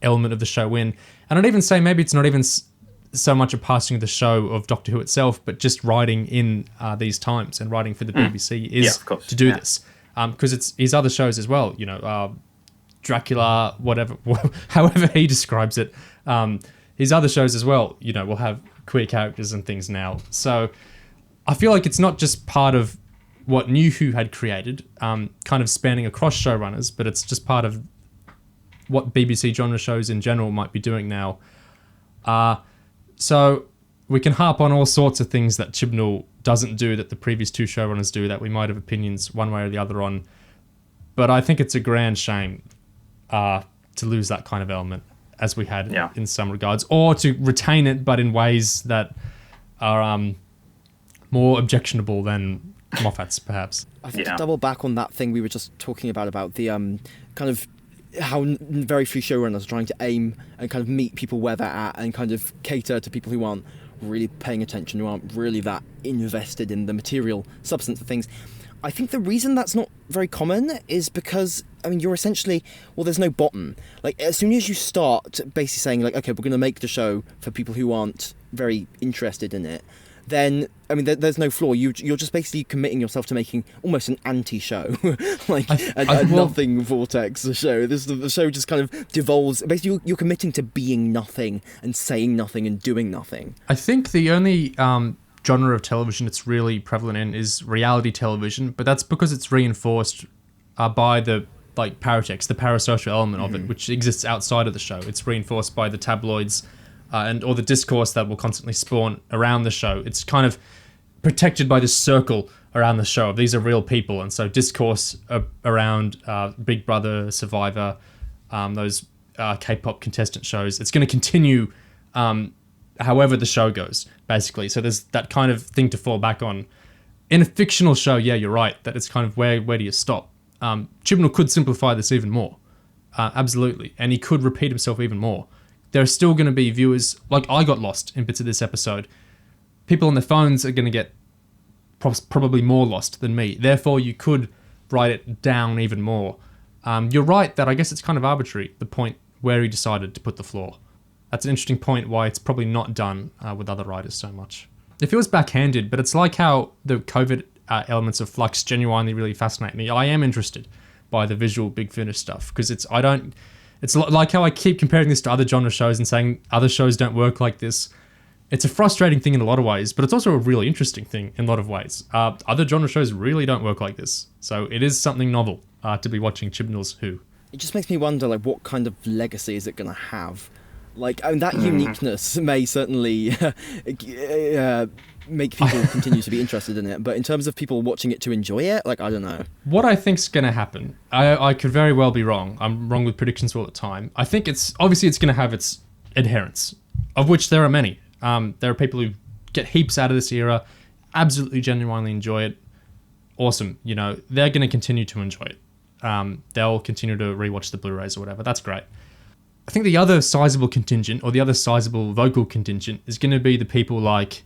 element of the show in. And I'd even say maybe it's not even so much a passing of the show of Doctor Who itself, but just writing in these times and writing for the BBC is to do this. Because it's his other shows as well, you know, Dracula, whatever, however he describes it. His other shows as well, you know, will have queer characters and things now. So I feel like it's not just part of what New Who had created, kind of spanning across showrunners, but it's just part of what BBC genre shows in general might be doing now. So we can harp on all sorts of things that Chibnall doesn't do that the previous two showrunners do that we might have opinions one way or the other on. But I think it's a grand shame to lose that kind of element as we had in some regards, or to retain it but in ways that are more objectionable than Moffat's, perhaps. I think to double back on that thing we were just talking about the kind of how very few showrunners are trying to aim and kind of meet people where they're at and kind of cater to people who aren't really paying attention, who aren't really that invested in the material substance of things. I think the reason that's not very common is because, I mean, you're essentially, well, there's no bottom. Like, as soon as you start basically saying, like, okay, we're going to make the show for people who aren't very interested in it, then, I mean, there's no flaw. You're just basically committing yourself to making almost an anti-show, like a nothing vortex show. The show just kind of devolves. Basically, you're committing to being nothing and saying nothing and doing nothing. I think the only genre of television it's really prevalent in is reality television, but that's because it's reinforced by the paratext, the parasocial element of it, which exists outside of the show. It's reinforced by the tabloids and all the discourse that will constantly spawn around the show. It's kind of protected by this circle around the show. These are real people, and so discourse around Big Brother, Survivor, those K-pop contestant shows, it's going to continue however the show goes, basically. So there's that kind of thing to fall back on. In a fictional show, yeah, you're right, that it's kind of where do you stop? Chibnall could simplify this even more, absolutely, and he could repeat himself even more. There are still going to be viewers, like I got lost in bits of this episode. People on their phones are going to get probably more lost than me. Therefore, you could write it down even more. You're right that I guess it's kind of arbitrary, the point where he decided to put the flaw. That's an interesting point why it's probably not done with other writers so much. It feels backhanded, but it's like how the COVID elements of Flux genuinely really fascinate me. I am interested by the visual Big Finish stuff, because it's like how I keep comparing this to other genre shows and saying other shows don't work like this. It's a frustrating thing in a lot of ways, but it's also a really interesting thing in a lot of ways. Other genre shows really don't work like this. So it is something novel to be watching Chibnall's Who. It just makes me wonder, like, what kind of legacy is it going to have? Like, I mean, that uniqueness may certainly make people continue to be interested in it, but in terms of people watching it to enjoy it, like, I don't know. What I think's going to happen, I could very well be wrong. I'm wrong with predictions all the time. I think it's going to have its adherents, of which there are many. There are people who get heaps out of this era, absolutely genuinely enjoy it. Awesome. You know, they're going to continue to enjoy it. They'll continue to rewatch the Blu-rays or whatever. That's great. I think the other sizable contingent, or the other sizable vocal contingent, is going to be the people like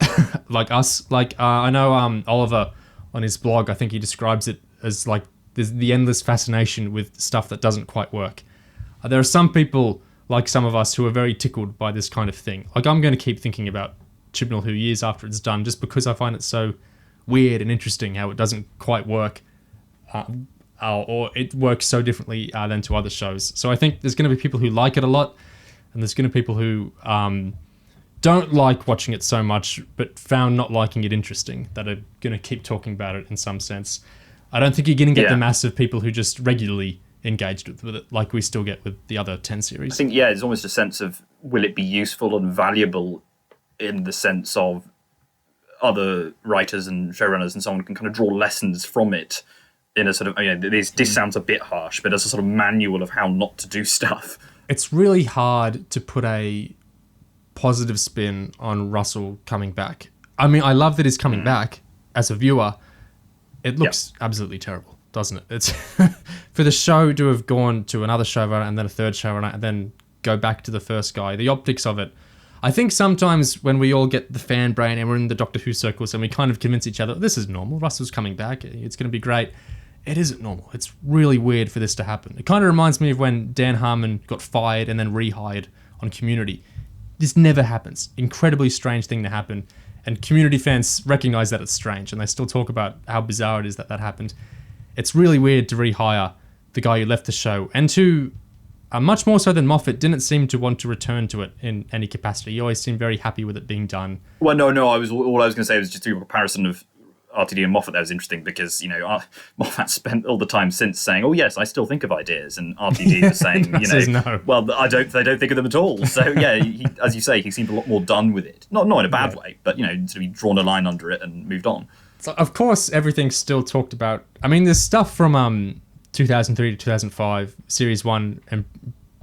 us. Like, I know Oliver on his blog, I think he describes it as like there's the endless fascination with stuff that doesn't quite work. There are some people, like some of us, who are very tickled by this kind of thing. Like, I'm going to keep thinking about Chibnall Who years after it's done, just because I find it so weird and interesting how it doesn't quite work. Or it works so differently than to other shows. So I think there's going to be people who like it a lot, and there's going to be people who don't like watching it so much, but found not liking it interesting, that are going to keep talking about it in some sense. I don't think you're going to get the mass of people who just regularly engaged with it, like we still get with the other 10 series. I think, there's almost a sense of, will it be useful and valuable in the sense of other writers and showrunners and so on can kind of draw lessons from it in a sort of, this sounds a bit harsh, but as a sort of manual of how not to do stuff. It's really hard to put a positive spin on Russell coming back. I mean, I love that he's coming back as a viewer. It looks absolutely terrible, doesn't it? It's for the show to have gone to another showrunner and then a third showrunner and then go back to the first guy. The optics of it. I think sometimes when we all get the fan brain and we're in the Doctor Who circles and we kind of convince each other, this is normal, Russell's coming back, it's going to be great. It isn't normal. It's really weird for this to happen. It kind of reminds me of when Dan Harmon got fired and then rehired on Community. This never happens. Incredibly strange thing to happen. And Community fans recognize that it's strange and they still talk about how bizarre it is that happened. It's really weird to rehire the guy who left the show and to... much more so than Moffat, didn't seem to want to return to it in any capacity. He always seemed very happy with it being done. Well, no. All I was going to say was just a comparison of RTD and Moffat. That was interesting because Moffat spent all the time since saying, "Oh yes, I still think of ideas," and RTD was saying, no. "Well, I don't think of them at all." So yeah, he, as you say, he seemed a lot more done with it. Not in a bad way, but sort of drawn a line under it and moved on. So of course, everything's still talked about. I mean, there's stuff from 2003 to 2005, Series 1 and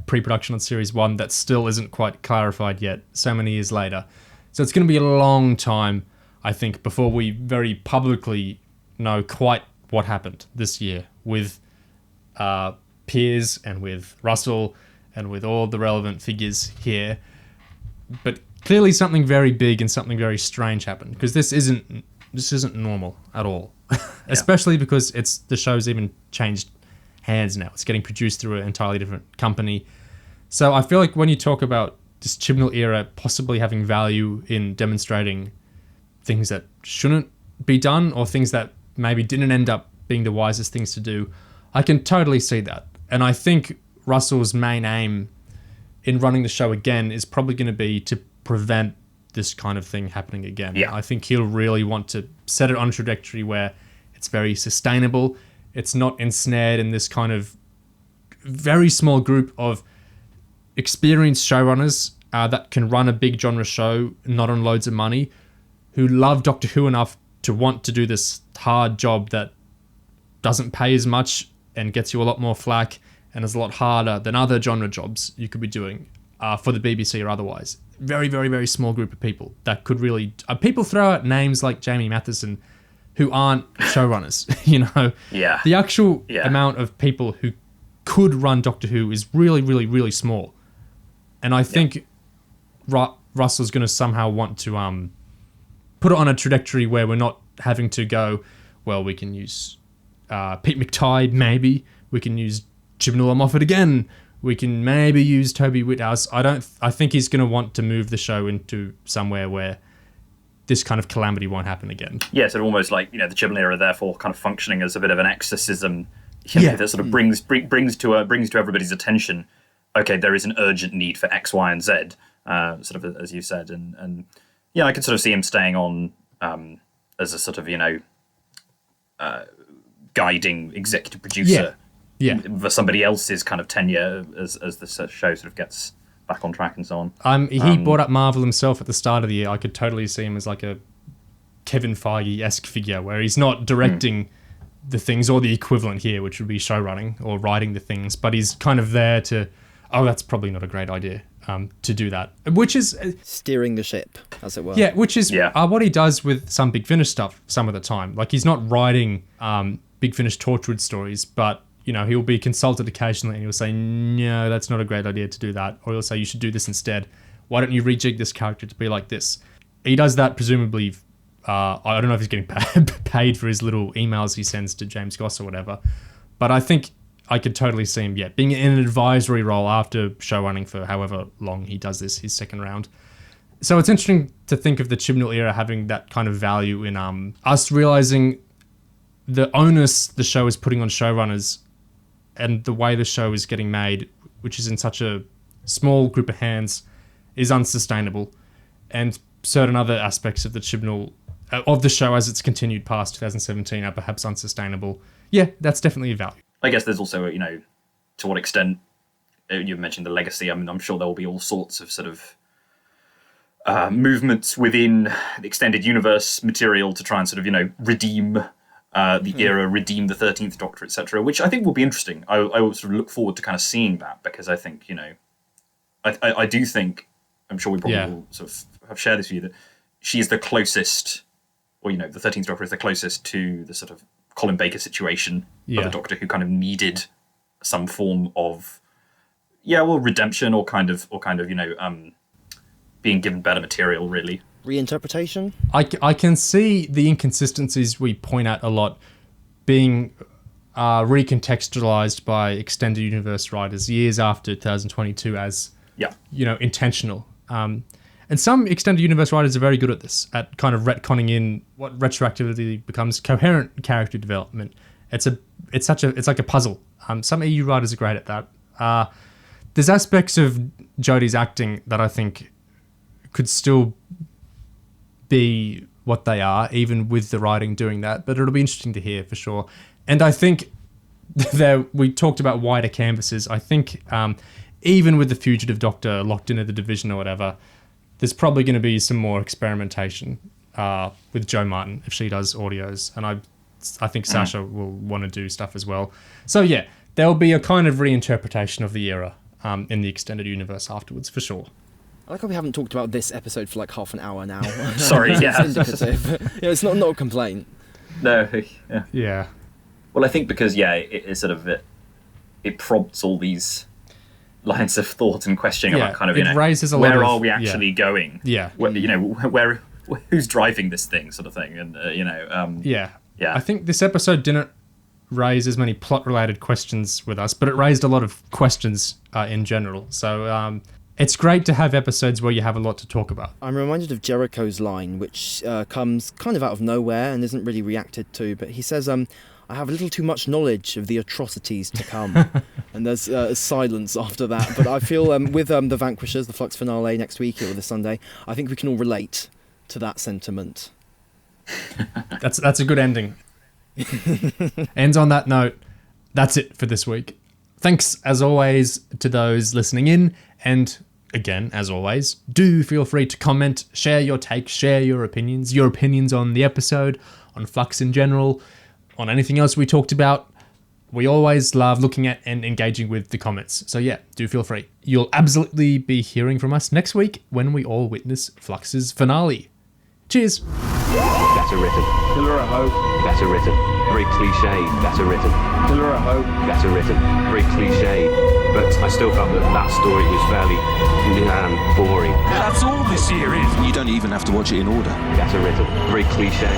pre-production on Series 1 that still isn't quite clarified yet, so many years later. So it's going to be a long time, I think, before we very publicly know quite what happened this year with Piers and with Russell and with all the relevant figures here. But clearly something very big and something very strange happened, because this isn't normal at all. Especially because the show's even changed hands now. It's getting produced through an entirely different company. So I feel like when you talk about this Chibnall era possibly having value in demonstrating things that shouldn't be done or things that maybe didn't end up being the wisest things to do, I can totally see that. And I think Russell's main aim in running the show again is probably going to be to prevent this kind of thing happening again. Yeah. I think he'll really want to set it on a trajectory where it's very sustainable. It's not ensnared in this kind of very small group of experienced showrunners that can run a big genre show, not on loads of money, who love Doctor Who enough to want to do this hard job that doesn't pay as much and gets you a lot more flack and is a lot harder than other genre jobs you could be doing for the BBC or otherwise. Very, very, very small group of people that could really... people throw out names like Jamie Matheson who aren't showrunners, Yeah. The actual amount of people who could run Doctor Who is really, really, really small. And I think Russell's going to somehow want to put it on a trajectory where we're not having to go, well, we can use Pete McTighe, maybe. We can use Chibnall or Moffat again. We can maybe use Toby Whithouse. I think he's going to want to move the show into somewhere where this kind of calamity won't happen again. Yeah, so almost like, the Chibnall era, therefore, kind of functioning as a bit of an exorcism that sort of brings to everybody's attention, okay, there is an urgent need for X, Y, and Z, sort of as you said, and I could sort of see him staying on as a sort of guiding executive producer for somebody else's kind of tenure as the show sort of gets back on track and so on. He brought up Marvel himself at the start of the year. I could totally see him as like a Kevin Feige-esque figure where he's not directing the things or the equivalent here, which would be show running or writing the things, but he's kind of there to, that's probably not a great idea to do that, which is... steering the ship, as it were. Yeah, which is what he does with some Big Finish stuff some of the time. Like, he's not writing Big Finish Torchwood stories, but, he'll be consulted occasionally and he'll say, no, that's not a great idea to do that. Or he'll say, you should do this instead. Why don't you rejig this character to be like this? He does that presumably... I don't know if he's getting paid for his little emails he sends to James Goss or whatever, but I think I could totally see him, being in an advisory role after show running for however long he does this, his second round. So it's interesting to think of the Chibnall era having that kind of value in us realizing the onus the show is putting on showrunners and the way the show is getting made, which is in such a small group of hands, is unsustainable, and certain other aspects of the Chibnall of the show as it's continued past 2017 are perhaps unsustainable. Yeah, that's definitely a value. I guess there's also, to what extent you mentioned the legacy. I mean, I'm sure there will be all sorts of sort of movements within the extended universe material to try and sort of, redeem the era, redeem the 13th Doctor, etc., which I think will be interesting. I will sort of look forward to kind of seeing that, because I think, I do think, I'm sure we probably will sort of have shared this view, that she is the closest, or the 13th Doctor is the closest to the sort of Colin Baker situation of a Doctor who kind of needed some form of redemption or kind of being given better material, really. Reinterpretation? I can see the inconsistencies we point out a lot being recontextualized by extended universe writers years after 2022 as intentional. And some extended universe writers are very good at this, at kind of retconning in what retroactively becomes coherent character development. It's like a puzzle. Some EU writers are great at that. There's aspects of Jodie's acting that I think could still be what they are, even with the writing doing that. But it'll be interesting to hear for sure. And I think we talked about wider canvases. I think even with the Fugitive Doctor locked into the division or whatever, there's probably going to be some more experimentation with Jo Martin if she does audios. And I think Sasha will want to do stuff as well. So yeah, there'll be a kind of reinterpretation of the era in the extended universe afterwards, for sure. I like how we haven't talked about this episode for like half an hour now. Sorry, It's indicative. It's not a complaint. No, Yeah. Well, I think because it sort of it prompts all these lines of thought and questioning about kind of it raises a lot where of, are we actually going? Yeah. Where who's driving this thing, sort of thing, and Yeah. Yeah. I think this episode didn't raise as many plot-related questions with us, but it raised a lot of questions in general. So it's great to have episodes where you have a lot to talk about. I'm reminded of Jericho's line, which comes kind of out of nowhere and isn't really reacted to, but he says, I have a little too much knowledge of the atrocities to come. And there's silence after that. But I feel with The Vanquishers, the Flux finale next week or this Sunday, I think we can all relate to that sentiment. That's a good ending. Ends on that note. That's it for this week. Thanks, as always, to those listening in. And again, as always, do feel free to comment, share your take, share your opinions on the episode, on Flux in general, on anything else we talked about. We always love looking at and engaging with the comments. So yeah, do feel free. You'll absolutely be hearing from us next week when we all witness Flux's finale. Cheers. Better written. Pillar of hope. Better written. Very cliche. Better written. Pillar of hope. Better written. Very cliche. But I still felt that story was fairly boring. That's all this year is. You don't even have to watch it in order. Better written. Very cliche.